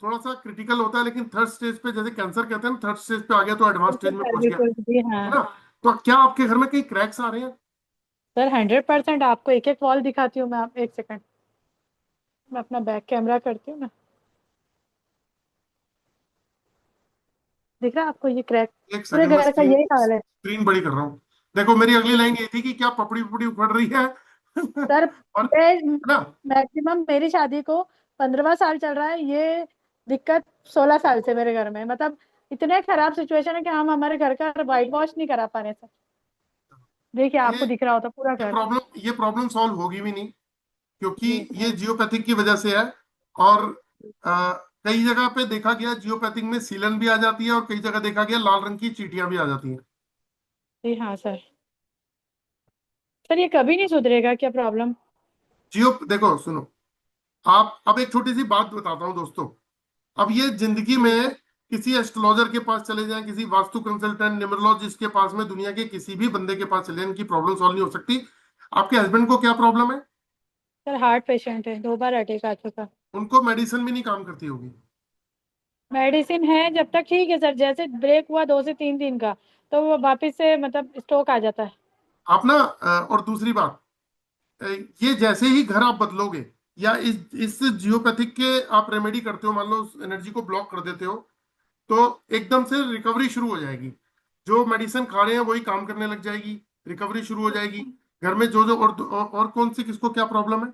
थोड़ा सा क्रिटिकल होता है, लेकिन थर्ड स्टेज पे, जैसे कैंसर कहते हैं ना, थर्ड स्टेज पे आ गया तो एडवांस स्टेज बिल्कुल में सर, पहुंच गया, बिल्कुल जी हाँ। है ना? तो क्या आपके घर में कहीं क्रैक्स आ रहे हैं? सर 100% आपको एक एक वॉल दिखाती हूँ मैं, आप एक सेकंड, मैं अपना बैक कैमरा करती हूँ ना, दिख रहा है आपको ये क्रैक? एक पूरे सेकंड में घर का स्क्रीन यही हाल है स्क्रीन बड़ी कर रहा हूँ। देखो मेरी अगली लाइन ये थी कि क्या पपड़ी पपड़ी उखड़ रही है? सर। और मैं ना, मैक्सिमम, मेरी शादी को 15वां साल चल रहा है, ये दिक्कत 16 साल से मेरे घर में, मतलब इतने खराब सिचुएशन है कि हम हमारे घर का वाइट वॉश नहीं करा पा रहे सर। देखिए ये आपको दिख रहा होता पूरा घर। ये प्रॉब्लम सॉल्व होगी भी नहीं, क्योंकि जी ये जियोपैथिक की वजह से है। और कई जगह पे देखा गया जियोपैथिक में सीलन भी आ जाती है, और कई जगह देखा गया लाल रंग की चींटियां भी आ जाती हैं। जी हाँ सर। सर ये कभी नहीं सुधरेगा क्या प्रॉब्लम? देखो सुनो, आप अब एक छोटी सी बात बताता हूँ दोस्तों। अब ये जिंदगी में किसी एस्ट्रोलॉजर के पास चले जाएं, किसी वास्तु कंसल्टेंट, न्यूमरोलॉजिस्ट के पास में, दुनिया के किसी भी बंदे के पास चले जाएं, इनकी प्रॉब्लम सॉल्व नहीं हो सकती। आपके हस्बैंड को क्या प्रॉब्लम है? सर हार्ट पेशेंट है, 2 बार अटैक आ चुका। उनको मेडिसिन भी नहीं काम करती होगी। मेडिसिन है जब तक ठीक है सर, जैसे ब्रेक हुआ 2 से 3 दिन का, तो वो वापस से मतलब स्ट्रोक आ जाता है। आप ना और दूसरी बात, अ, ये जैसे ही घर आप बदलोगे, या इस जियोपैथिक के आप रेमेडी करते हो, मान लो उस एनर्जी को ब्लॉक कर देते हो, तो एकदम से रिकवरी शुरू हो जाएगी। जो मेडिसिन खा रहे हैं वही काम करने लग जाएगी, रिकवरी शुरू हो जाएगी। घर में जो जो और कौन सी, किसको क्या प्रॉब्लम है?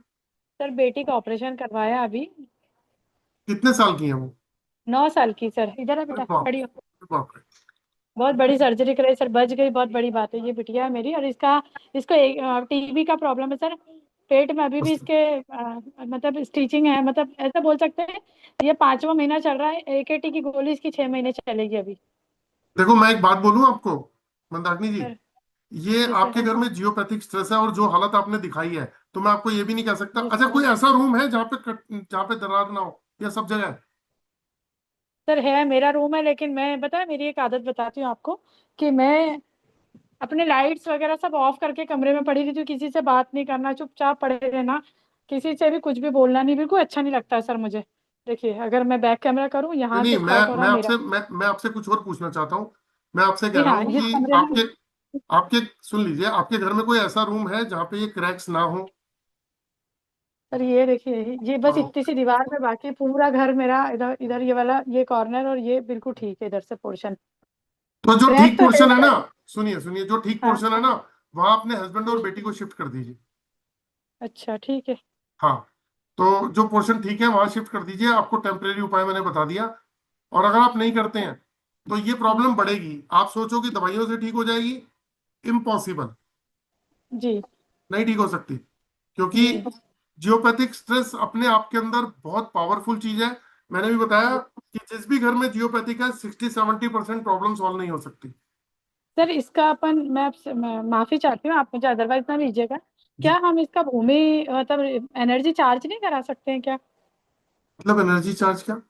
सर बेटी का ऑपरेशन करवाया अभी। कितने साल की है वो? 9 साल की सर, इधर है अरे बेटा, बाप खड़ी हो। रे, बाप रे। बहुत बड़ी सर्जरी कराई सर, बच गई, बहुत बड़ी बात है। ये बिटिया है मेरी, और इसका, इसको एक टीबी का प्रॉब्लम है सर। पेट में अभी भी इसके मतलब स्टिचिंग है, मतलब ऐसा बोल सकते हैं। ये 5वां महीना चल रहा है, AKT की गोली इसकी 6 महीने चलेगी अभी। देखो मैं एक बात बोलूं आपको, मंदाकिनी जी, सर ये जी सर। आपके घर में जियोपैथिक स्ट्रेस है, और जो हालत आपने दिखाई है, तो मैं आपको ये भी नहीं कह सकता। जी अच्छा सर। कोई ऐसा रूम है जहाँ पे दरार ना हो, या सब जगह है? सर है, मेरा रूम है, लेकिन मैं पता है मेरी एक आदत बताती हूँ आपको, कि मैं अपने लाइट्स वगैरह सब ऑफ करके कमरे में पड़ी रहती हूँ, किसी से बात नहीं करना, चुपचाप पड़े रहना, किसी से भी कुछ भी बोलना नहीं, बिल्कुल अच्छा नहीं लगता है सर मुझे। देखिए अगर मैं बैक कैमरा करूँ, नहीं यहाँ नहीं, से स्टार्ट हो रहा है मेरा। मैं आपसे कुछ और पूछना चाहता हूँ। मैं आपसे कह जी रहा हाँ, हूँ इस कि कमरे में। आपके आपके सुन लीजिए, आपके घर में कोई ऐसा रूम है जहाँ पे ये क्रैक्स ना हो? सर ये देखिए, ये बस इतनी सी दीवार में, बाकी पूरा घर मेरा, इधर इधर ये वाला ये कॉर्नर, और ये बिल्कुल ठीक है इधर से पोर्शन। तो जो क्रैक ठीक तो है पोर्शन है ना, सर। सुनिए सुनिए, जो ठीक हाँ। पोर्शन है ना, वहां अपने हस्बैंड और बेटी को शिफ्ट कर दीजिए। अच्छा ठीक है। हाँ, तो जो पोर्शन ठीक है वहां शिफ्ट कर दीजिए। आपको टेम्परेरी उपाय मैंने बता दिया। और अगर आप नहीं करते हैं तो ये प्रॉब्लम बढ़ेगी। आप सोचो कि दवाइयों से ठीक हो जाएगी, इम्पॉसिबल, जी नहीं ठीक हो सकती। क्योंकि जी। जियोपैथिक स्ट्रेस अपने आप के अंदर बहुत पावरफुल चीज है। मैंने भी बताया कि जिस भी घर में जियोपैथिक है, 60-70% प्रॉब्लम सॉल्व नहीं हो सकती। सर इसका अपन, मैं आपसे माफी चाहती हूँ, आप मुझे अदरवाइज ना लीजिएगा। क्या जी, हम इसका भूमि मतलब एनर्जी चार्ज नहीं करा सकते हैं क्या? मतलब एनर्जी चार्ज क्या?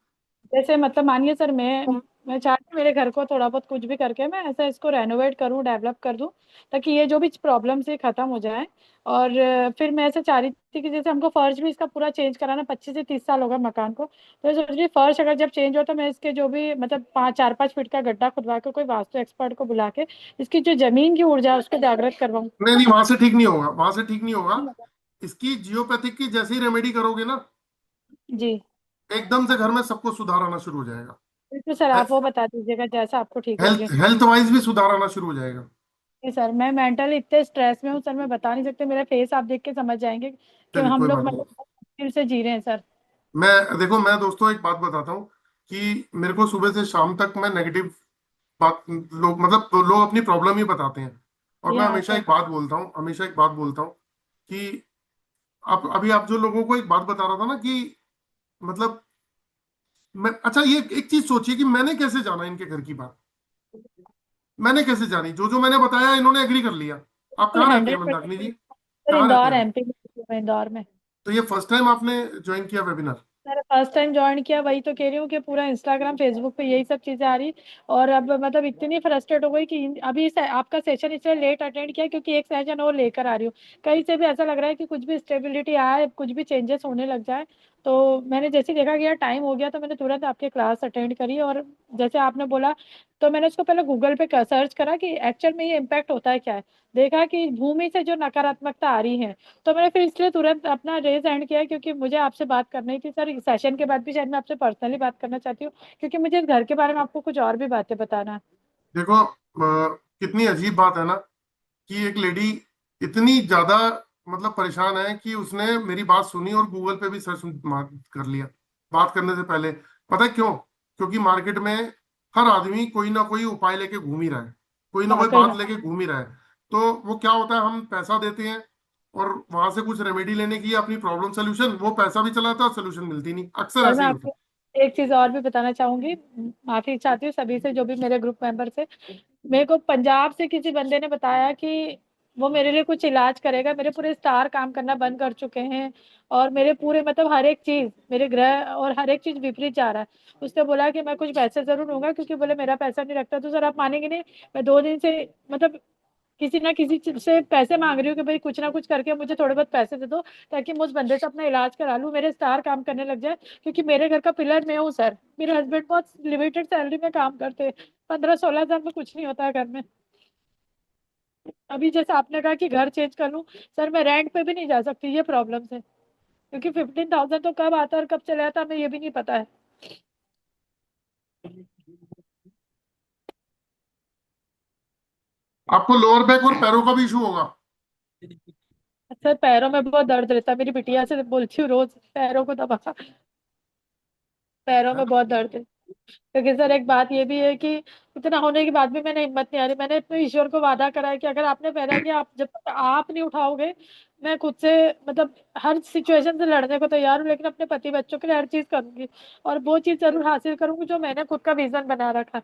जैसे मतलब मानिए सर, मैं चाहती हूँ मेरे घर को थोड़ा बहुत कुछ भी करके मैं ऐसा इसको रेनोवेट करूँ, डेवलप कर दूँ, ताकि ये जो भी प्रॉब्लम से खत्म हो जाए। और फिर मैं ऐसे चाह रही थी कि जैसे हमको फर्श भी इसका पूरा चेंज कराना, 25 से 30 साल होगा मकान को, तो मैं सोच रही फर्श अगर जब चेंज हो तो मैं इसके जो भी मतलब 4-5 फीट का गड्ढा खुदवा के कोई वास्तु एक्सपर्ट को बुला के इसकी जो जमीन की ऊर्जा है उसको जागृत करवाऊँ। नहीं नहीं, वहां से ठीक नहीं होगा, वहां से ठीक नहीं होगा। इसकी जियोपैथिक की जैसी रेमेडी करोगे ना, जी। एकदम से घर में सबको सुधार आना शुरू हो जाएगा। बिल्कुल सर, आप वो बता दीजिएगा जैसा आपको ठीक लगे। हेल्थ वाइज भी सुधार आना शुरू हो जाएगा। नहीं सर, मैं मेंटली इतने स्ट्रेस में हूँ सर, मैं बता नहीं सकते, मेरा फेस आप देख के समझ जाएंगे कि चलिए हम कोई लोग बात नहीं। मतलब मुश्किल से जी रहे हैं सर। मैं दोस्तों एक बात बताता हूँ कि मेरे को सुबह से शाम तक मैं नेगेटिव बात, लोग मतलब तो लोग अपनी प्रॉब्लम ही बताते हैं, और जी मैं हाँ हमेशा सर। एक बात बोलता हूँ, हमेशा एक बात बोलता हूँ कि आप जो लोगों को एक बात बता रहा था ना कि मतलब मैं, अच्छा ये एक चीज सोचिए कि मैंने कैसे जाना इनके घर की बात, मैंने कैसे जानी, जो जो मैंने बताया इन्होंने एग्री कर लिया। आप बिल्कुल कहाँ रहती हैं 100%। मंदाकिनी जी? सर कहाँ रहते इंदौर, हैं आप? एमपी में, इंदौर में। तो ये फर्स्ट टाइम आपने ज्वाइन किया वेबिनार? मैंने फर्स्ट टाइम ज्वाइन किया, वही तो कह रही हूँ कि पूरा इंस्टाग्राम फेसबुक पे यही सब चीजें आ रही। और अब मतलब इतनी फ्रस्ट्रेट हो गई कि अभी आपका सेशन इसलिए लेट अटेंड किया क्योंकि एक सेशन और लेकर आ रही हूँ। कहीं से भी ऐसा लग रहा है कि कुछ भी स्टेबिलिटी आए, कुछ भी चेंजेस होने लग जाए। तो मैंने जैसे ही देखा कि यार टाइम हो गया, तो मैंने तुरंत आपकी क्लास अटेंड करी। और जैसे आपने बोला, तो मैंने उसको पहले गूगल पे सर्च करा कि एक्चुअल में ये इम्पैक्ट होता है क्या है। देखा कि भूमि से जो नकारात्मकता आ रही है। तो मैंने फिर इसलिए तुरंत अपना रेज एंड किया, क्योंकि मुझे आपसे बात करनी थी सर। सेशन के बाद भी शायद मैं आपसे पर्सनली बात करना चाहती हूँ, क्योंकि मुझे इस घर के बारे में आपको कुछ और भी बातें बताना है। देखो कितनी अजीब बात है ना कि एक लेडी इतनी ज्यादा मतलब परेशान है कि उसने मेरी बात सुनी और गूगल पे भी सर्च कर लिया बात करने से पहले। पता है क्यों? क्योंकि मार्केट में हर आदमी कोई ना कोई उपाय लेके घूम ही रहा है, कोई ना कोई वाकई में। बात लेके घूम ही रहा है। तो वो क्या होता है, हम पैसा देते हैं और वहां से कुछ रेमेडी लेने की अपनी प्रॉब्लम सोल्यूशन, वो पैसा भी चला जाता है और सोल्यूशन मिलती नहीं, अक्सर सर ऐसे मैं ही होता आपको एक चीज और भी बताना चाहूंगी। माफी चाहती हूँ सभी से, जो भी मेरे ग्रुप मेंबर से। मेरे को पंजाब से किसी बंदे ने बताया कि वो मेरे लिए कुछ इलाज करेगा। मेरे पूरे स्टार काम करना बंद कर चुके हैं। और मेरे पूरे मतलब हर एक चीज, मेरे ग्रह और हर एक चीज विपरीत जा रहा है। उसने बोला कि मैं कुछ पैसे जरूर दूंगा, क्योंकि बोले मेरा पैसा नहीं रखता। तो सर आप मानेंगे नहीं, मैं 2 दिन से मतलब किसी ना किसी से पैसे मांग रही हूँ कि भाई कुछ ना कुछ करके मुझे थोड़े बहुत पैसे दे दो, ताकि मैं उस बंदे से अपना इलाज करा लूँ, मेरे स्टार काम करने लग जाए। क्योंकि मेरे घर का पिलर मैं हूँ सर। मेरे हस्बैंड बहुत लिमिटेड सैलरी में काम करते हैं। 15-16 हजार में कुछ नहीं होता है घर में। अभी जैसे आपने कहा कि घर चेंज कर लूँ, सर मैं रेंट पे भी नहीं जा सकती, ये प्रॉब्लम है। क्योंकि 15,000 तो कब आता है और कब चला जाता है, हमें ये भी नहीं पता है। आपको लोअर बैक और पैरों का भी इशू होगा? सर पैरों में बहुत दर्द रहता है, मेरी बिटिया से बोलती हूँ रोज पैरों को दबा। पैरों है में ना? बहुत दर्द है। क्योंकि सर एक बात ये भी है कि इतना होने के बाद भी मैंने हिम्मत नहीं आ रही। मैंने अपने ईश्वर को वादा करा है कि अगर आपने पहला कि आप जब तक आप नहीं उठाओगे, मैं खुद से मतलब हर सिचुएशन से लड़ने को तैयार हूँ, लेकिन अपने पति बच्चों के लिए हर चीज करूंगी। और वो चीज जरूर हासिल करूंगी जो मैंने खुद का विजन बना रखा है।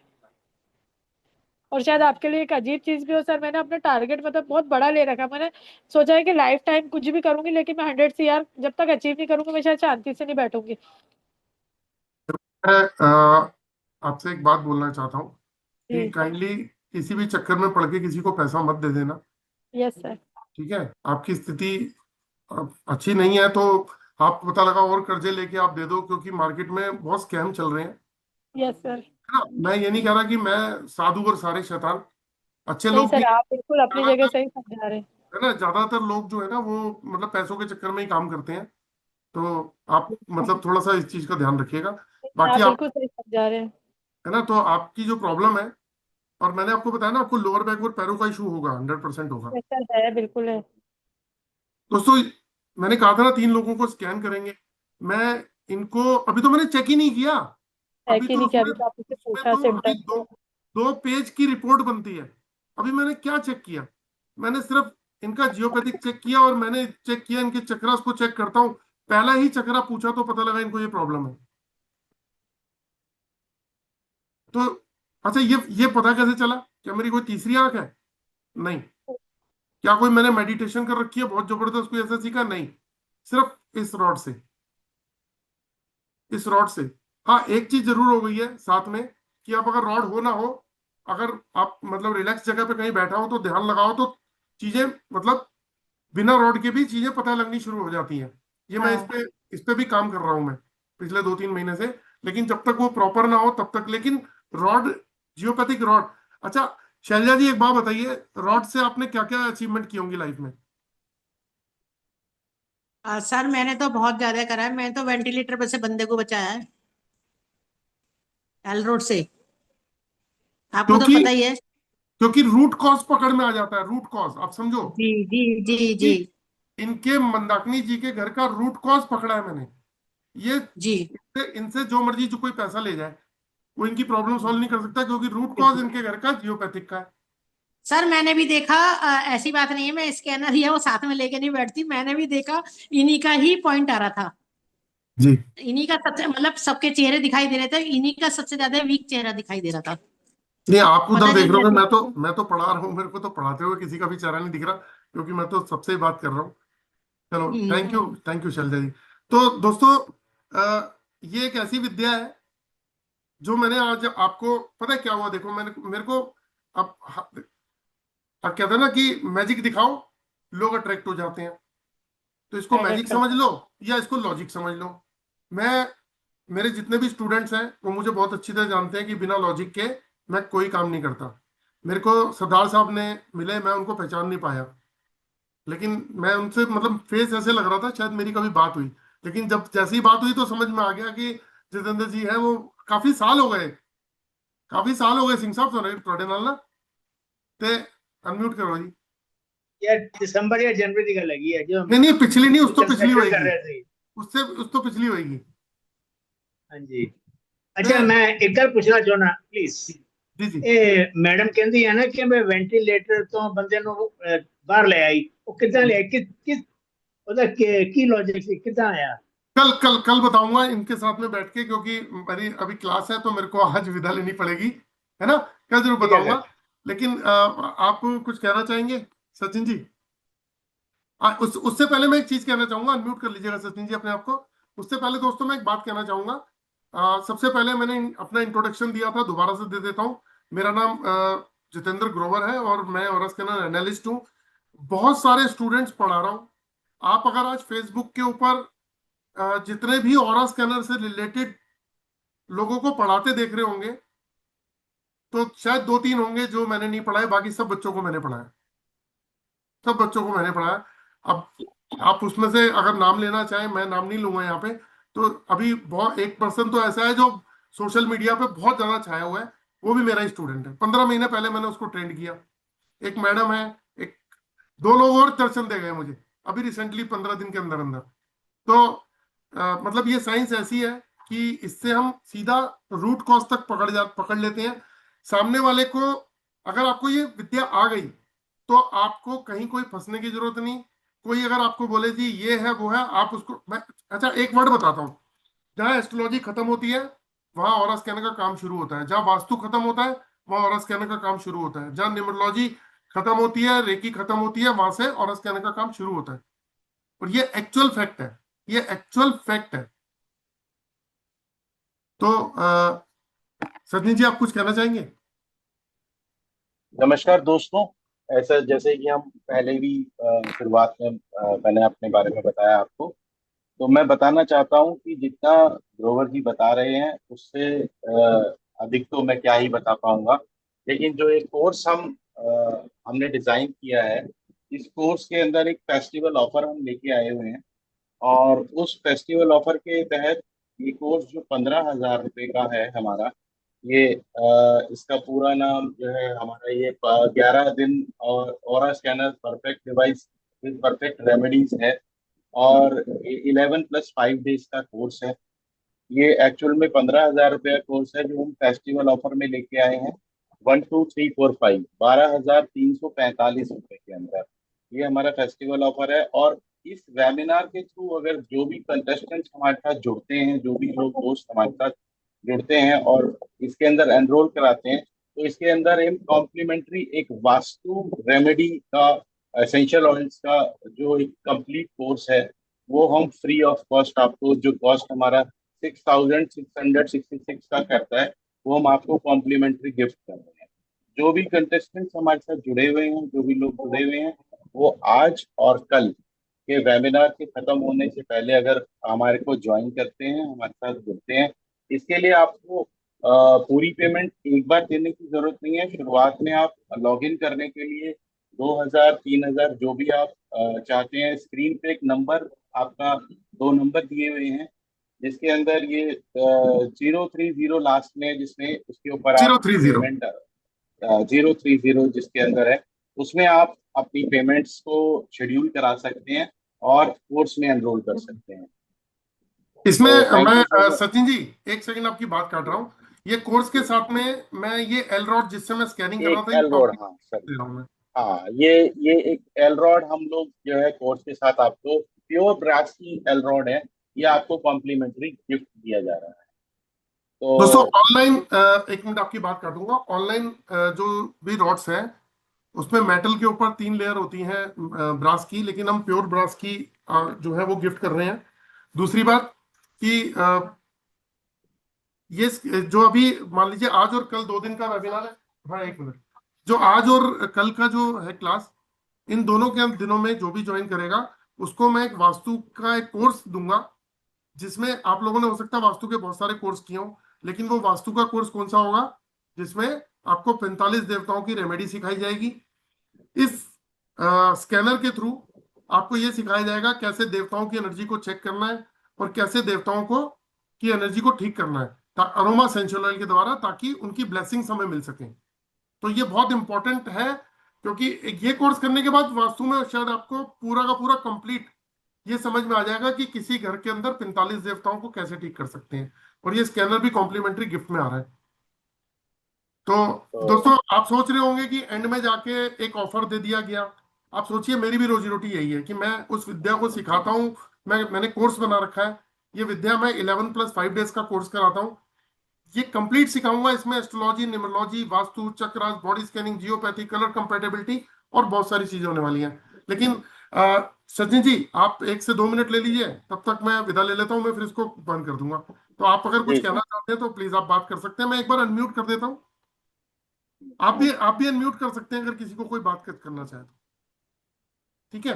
और शायद आपके लिए एक अजीब चीज भी हो सर, मैंने अपना टारगेट मतलब बहुत बड़ा ले रखा है। मैंने सोचा है कि लाइफ टाइम कुछ भी करूंगी, लेकिन मैं 100 CR जब तक अचीव नहीं करूंगी, मैं शायद शांति से नहीं बैठूंगी। मैं आपसे एक बात बोलना चाहता हूँ कि जी। काइंडली किसी भी चक्कर में पड़ के किसी को पैसा मत दे देना। Yes sir. ठीक है? आपकी स्थिति अच्छी नहीं है तो आप पता लगा और कर्जे लेके आप दे दो, क्योंकि मार्केट में बहुत स्कैम चल रहे हैं। Yes sir. है ना? मैं ये नहीं कह रहा कि मैं साधु और सारे शैतान, अच्छे नहीं लोग भी सर, आप बिल्कुल अपनी जगह ज्यादातर, सही समझा रहे हैं। है ना, ज्यादातर लोग जो है ना वो मतलब पैसों के चक्कर में ही काम करते हैं। तो आप मतलब थोड़ा सा इस चीज का ध्यान रखिएगा। बाकी आप आप, बिल्कुल सही समझा रहे हैं। है ना, तो आपकी जो प्रॉब्लम है, और मैंने आपको बताया ना आपको लोअर बैक और पैरों का इशू होगा, 100% होगा। यस सर, है बिल्कुल है। दोस्तों मैंने कहा था ना 3 लोगों को स्कैन करेंगे। मैं इनको अभी तो मैंने चेक ही नहीं किया। है अभी कि तो नहीं, क्या उसमें अभी तो आपसे उसमें पूछा तो अभी सिम्टम्स। दो 2 पेज की रिपोर्ट बनती है। अभी मैंने क्या चेक किया? मैंने सिर्फ इनका जियोपैथिक चेक किया, और मैंने चेक किया इनके चक्रास को चेक करता हूँ। पहला ही चक्रा पूछा तो पता लगा इनको ये प्रॉब्लम है। तो अच्छा, ये पता कैसे चला? क्या मेरी कोई तीसरी आंख है? नहीं। क्या कोई मैंने मेडिटेशन कर रखी है बहुत जबरदस्त, कोई ऐसा सीखा? नहीं। सिर्फ इस रॉड से। हाँ एक चीज जरूर हो गई है साथ में, कि आप अगर रॉड हो ना हो, अगर आप मतलब रिलैक्स जगह पे कहीं बैठा हो तो ध्यान लगाओ तो चीजें मतलब बिना रॉड के भी चीजें पता लगनी शुरू हो जाती हैं। ये मैं हाँ इस पे भी काम कर रहा हूं मैं पिछले 2-3 महीने से। लेकिन जब तक वो प्रॉपर ना हो तब तक, लेकिन रॉड, जियोपैथिक रॉड। अच्छा शैलजा जी एक बात बताइए, रॉड से आपने क्या क्या अचीवमेंट की होंगी लाइफ में? सर मैंने तो बहुत ज्यादा करा है। मैंने तो वेंटिलेटर पर से बंदे को बचाया है। एल रोड से, आपको तो क्योंकि पता ही है। क्योंकि रूट कॉज पकड़ में आ जाता है, रूट कॉज आप समझो जी जी जी कि जी इनके मंदाकिनी जी के घर का रूट कॉज पकड़ा है मैंने। ये जी। इनसे इनसे जो मर्जी जो कोई पैसा ले जाए, वो इनकी प्रॉब्लम सॉल्व नहीं कर सकता, क्योंकि रूट कॉज इनके घर का जियोपैथिक का है। सर मैंने भी देखा, ऐसी बात नहीं है मैं स्कैनर ही है वो साथ में लेके नहीं बैठती, मैंने भी देखा, इन्हीं का ही पॉइंट आ रहा था। जी। इन्हीं का सबसे, मतलब सबके चेहरे दिखाई दे रहे थे, इन्हीं का सबसे ज्यादा वीक चेहरा दिखाई दे रहा था। नहीं, आप पता उधर देख नहीं रहे हो, कैसे। मैं तो पढ़ा रहा हूँ, मेरे को तो पढ़ाते हुए किसी का भी चेहरा नहीं दिख रहा, क्योंकि मैं तो सबसे ही बात कर रहा हूँ। चलो, हम्म। थैंक यू शैलजा जी। तो दोस्तों, ये एक ऐसी विद्या है जो मैंने आज आपको, पता है क्या हुआ, देखो मैंने मेरे को अब अब कहते हैं ना कि मैजिक दिखाओ, लोग अट्रैक्ट हो जाते हैं। तो इसको मैजिक एडिट समझ करता लो या इसको लॉजिक समझ लो। मैं मेरे जितने भी स्टूडेंट्स हैं वो मुझे बहुत अच्छी तरह जानते हैं कि बिना लॉजिक के मैं कोई काम नहीं करता। मेरे को सरदार साहब ने मिले, मैं उनको पहचान नहीं पाया, लेकिन मैं उनसे मतलब फेस ऐसे लग रहा था शायद मेरी कभी बात हुई, लेकिन जब जैसी ही बात हुई तो समझ में आ गया कि जितेंद्र जी है वो। काफी साल हो गए, काफी साल हो गए सिंह साहब, थोड़े नाल ना ते अनम्यूट करो जी। यार दिसंबर या जनवरी का लगी है जो हम नहीं नहीं, पिछली नहीं, उस तो पिछली कंसल्टेंट कर होएगी, रहे थे। उस तो पिछली होएगी। हाँ जी। ते अच्छा, मैं एक गल पूछना चाहना प्लीज। जी जी। ਇਹ ਮੈਡਮ ਕਹਿੰਦੀ ਹੈ ਨਾ ਕਿ ਮੈਂ ਵੈਂਟੀਲੇਟਰ ਤੋਂ ਬੰਦੇ ਨੂੰ ਬਾਹਰ ਲੈ ਆਈ, ਉਹ ਕਿੱਦਾਂ ਲਿਆਈ, ਕਿਸ ਉਹਦਾ ਕੀ ਲੌਜਿਕ ਸੀ, ਕਿੱਦਾਂ ਆਇਆ? कल कल कल बताऊंगा इनके साथ में बैठ के, क्योंकि मेरी अभी क्लास है तो मेरे को आज विदा लेनी पड़ेगी, है ना। कल जरूर ठीक है बताऊंगा। सर। लेकिन आप कुछ कहना चाहेंगे सचिन जी? उससे पहले मैं एक चीज कहना चाहूंगा, अनम्यूट कर लीजिएगा सचिन जी अपने आप को। उससे पहले दोस्तों मैं एक बात कहना चाहूंगा। सबसे पहले मैंने अपना इंट्रोडक्शन दिया था, दोबारा से दे देता हूँ। मेरा नाम जितेंद्र ग्रोवर है और मैं ऑरस कैनल एनालिस्ट हूँ। बहुत सारे स्टूडेंट्स पढ़ा रहा हूँ। आप अगर आज फेसबुक के ऊपर जितने भी ऑरा स्कैनर से रिलेटेड लोगों को पढ़ाते देख रहे होंगे, तो शायद दो तीन होंगे जो मैंने नहीं पढ़ाए, बाकी सब बच्चों को मैंने पढ़ाया, सब बच्चों को मैंने पढ़ाया। अब आप उसमें से अगर नाम लेना चाहें, मैं नाम नहीं लूंगा यहाँ पे। तो अभी बहुत एक पर्सन तो ऐसा है जो सोशल मीडिया पे बहुत ज्यादा छाया हुआ है, वो भी मेरा ही स्टूडेंट है। 15 महीने पहले मैंने उसको ट्रेंड किया। एक मैडम है, एक दो लोग और दर्शन दे गए मुझे अभी रिसेंटली 15 दिन के अंदर अंदर। तो मतलब ये साइंस ऐसी है कि इससे हम सीधा रूट कॉज तक पकड़ लेते हैं सामने वाले को। अगर आपको ये विद्या आ गई तो आपको कहीं कोई फंसने की जरूरत नहीं। कोई अगर आपको बोले जी ये है वो है, आप उसको अच्छा एक वर्ड बताता हूँ। जहाँ एस्ट्रोलॉजी खत्म होती है वहां ऑरा स्कैनर का काम शुरू होता है। जहाँ वास्तु खत्म होता है वहां ऑरा स्कैनर का काम शुरू होता है। जहाँ न्यूमरोलॉजी खत्म होती है, रेकी खत्म होती है, वहां से ऑरा स्कैनर का काम शुरू होता है। और ये एक्चुअल फैक्ट है, ये एक्चुअल फैक्ट है। तो सचिन जी आप कुछ कहना चाहेंगे? नमस्कार दोस्तों। ऐसा जैसे कि हम पहले भी शुरुआत में मैंने अपने बारे में बताया आपको, तो मैं बताना चाहता हूँ कि जितना ग्रोवर जी बता रहे हैं उससे अधिक तो मैं क्या ही बता पाऊंगा। लेकिन जो एक कोर्स हमने डिजाइन किया है, इस कोर्स के अंदर एक फेस्टिवल ऑफर हम लेके आए हुए हैं। और उस फेस्टिवल ऑफर के तहत ये कोर्स जो 15,000 रुपये का है हमारा, ये इसका पूरा नाम जो है हमारा, ये 11 दिन और aura scanner perfect device with perfect remedies है। और 11+5 डेज का कोर्स है। ये एक्चुअल में 15,000 रुपये का कोर्स है जो हम फेस्टिवल ऑफर में लेके आए हैं। 1 2 3 4 5 12,345 रुपये के अंदर ये हमारा फेस्टिवल ऑफर है। और इस वेबिनार के थ्रू अगर जो भी कंटेस्टेंट्स हमारे साथ जुड़ते हैं, जो भी लोग दोस्त हमारे साथ जुड़ते हैं और इसके अंदर एनरोल कराते हैं, तो इसके अंदर हम कॉम्प्लीमेंट्री एक वास्तु रेमेडी का, एसेंशियल ऑयल्स का जो एक कंप्लीट कोर्स है, वो हम फ्री ऑफ कॉस्ट आपको, जो कॉस्ट हमारा 6,666 का करता है, वो हम आपको कॉम्प्लीमेंट्री गिफ्ट कर रहे हैं। जो भी कंटेस्टेंट्स हमारे साथ जुड़े हुए हैं, जो भी लोग जुड़े हुए हैं, वो आज और कल के वेबिनार के खत्म होने से पहले अगर हमारे को ज्वाइन करते हैं, हमारे साथ जुड़ते हैं, इसके लिए आपको पूरी पेमेंट एक बार देने की जरूरत नहीं है। शुरुआत में आप लॉगिन करने के लिए 2,000 3,000 जो भी आप चाहते हैं, स्क्रीन पे एक नंबर, आपका 2 नंबर दिए हुए हैं, जिसके अंदर ये 030 लास्ट में है, जिसमें उसके ऊपर आप 030 पेमेंट 030 जिसके अंदर है, उसमें आप अपनी पेमेंट्स को शेड्यूल करा सकते हैं और कोर्स में एनरोल कर सकते हैं। इसमें तो थैंक मैं you so much. Sachin ji एक सेकंड आपकी बात काट रहा हूँ। ये कोर्स के साथ में मैं ये एल रॉड जिससे मैं स्कैनिंग कर रहा एक था ये एल रोड, हाँ सर, दे रहा हूँ मैं। हाँ ये एक एल रॉड हम लोग जो है कोर्स के साथ आपको, प्योर ब्रास की एल रॉड है, ये आपको कॉम्प्लीमेंट्री गिफ्ट दिया जा रहा है। दोस्तों तो ऑनलाइन एक मिनट आपकी बात काटूंगा। ऑनलाइन जो भी रॉड्स हैं उसमें मेटल के ऊपर 3 लेयर होती हैं ब्रास की, लेकिन हम प्योर ब्रास की जो है वो गिफ्ट कर रहे हैं। दूसरी बात कि ये जो अभी मान लीजिए आज और कल 2 दिन का वेबिनार है। हाँ एक मिनट, जो आज और कल का जो है क्लास, इन दोनों के दिनों में जो भी ज्वाइन करेगा उसको मैं एक वास्तु का एक कोर्स दूंगा, जिसमें आप लोगों ने हो सकता है वास्तु के बहुत सारे कोर्स किए हों, लेकिन वो वास्तु का कोर्स कौन सा होगा जिसमें आपको 45 देवताओं की रेमेडी सिखाई जाएगी। इस स्कैनर के थ्रू आपको ये सिखाया जाएगा कैसे देवताओं की एनर्जी को चेक करना है और कैसे देवताओं को की एनर्जी को ठीक करना है अरोमा सेंशुअल ऑयल के द्वारा, ताकि उनकी ब्लेसिंग्स हमें मिल सके। तो ये बहुत इंपॉर्टेंट है, क्योंकि ये कोर्स करने के बाद वास्तु में शायद आपको पूरा का पूरा कंप्लीट ये समझ में आ जाएगा कि किसी घर के अंदर 45 देवताओं को कैसे ठीक कर सकते हैं। और ये स्कैनर भी कॉम्प्लीमेंट्री गिफ्ट में आ रहा है। तो तो दोस्तों आप सोच रहे होंगे कि एंड में जाके एक ऑफर दे दिया गया। आप सोचिए मेरी भी रोजी रोटी यही है कि मैं उस विद्या को सिखाता हूँ। मैंने कोर्स बना रखा है, ये विद्या मैं 11+5 डेज का कोर्स कराता हूँ। ये कंप्लीट सिखाऊंगा। इसमें astrology, numerology, vastu, chakras, body scanning, geopathy, colour compatibility और बहुत सारी चीजें होने वाली हैं। लेकिन सचिन जी आप 1 से 2 मिनट ले लीजिए, तब तक मैं विदा ले लेता हूँ। मैं फिर इसको बंद कर दूंगा। तो आप अगर कुछ जी कहना जी, चाहते हैं तो प्लीज आप बात कर सकते हैं। मैं एक बार अनम्यूट कर देता हूँ। आप भी अनम्यूट कर सकते हैं अगर किसी को कोई बात करना चाहे तो। ठीक है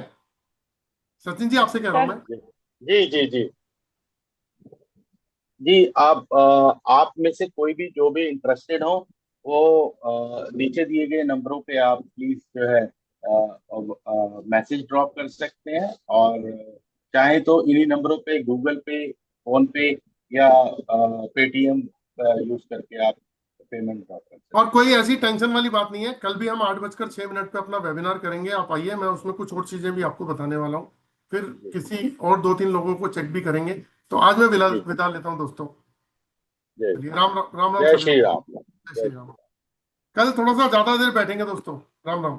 सचिन जी, आपसे कह रहा हूँ सर मैं। जी जी जी जी, आप में से कोई भी जो भी इंटरेस्टेड हो, वो नीचे दिए गए नंबरों पे आप प्लीज जो है मैसेज ड्रॉप कर सकते हैं, और चाहे तो इन्हीं नंबरों पे गूगल पे, फोन पे या पेटीएम यूज करके आप पेमेंट ड्रॉप कर सकते और कोई ऐसी टेंशन वाली बात नहीं है। कल भी हम 8:06 पे अपना वेबिनार करेंगे। आप आइए, मैं उसमें कुछ और चीजें भी आपको बताने वाला हूँ। फिर हैं। किसी और 2-3 लोगों को चेक भी करेंगे। तो आज मैं विदा जी जी, विदा लेता हूँ दोस्तों। जय चलिए राम राम, राम राम जय सभी श्री लोग। राम, जय जय श्री श्री राम। राम। कल थोड़ा सा ज्यादा देर बैठेंगे दोस्तों। राम राम।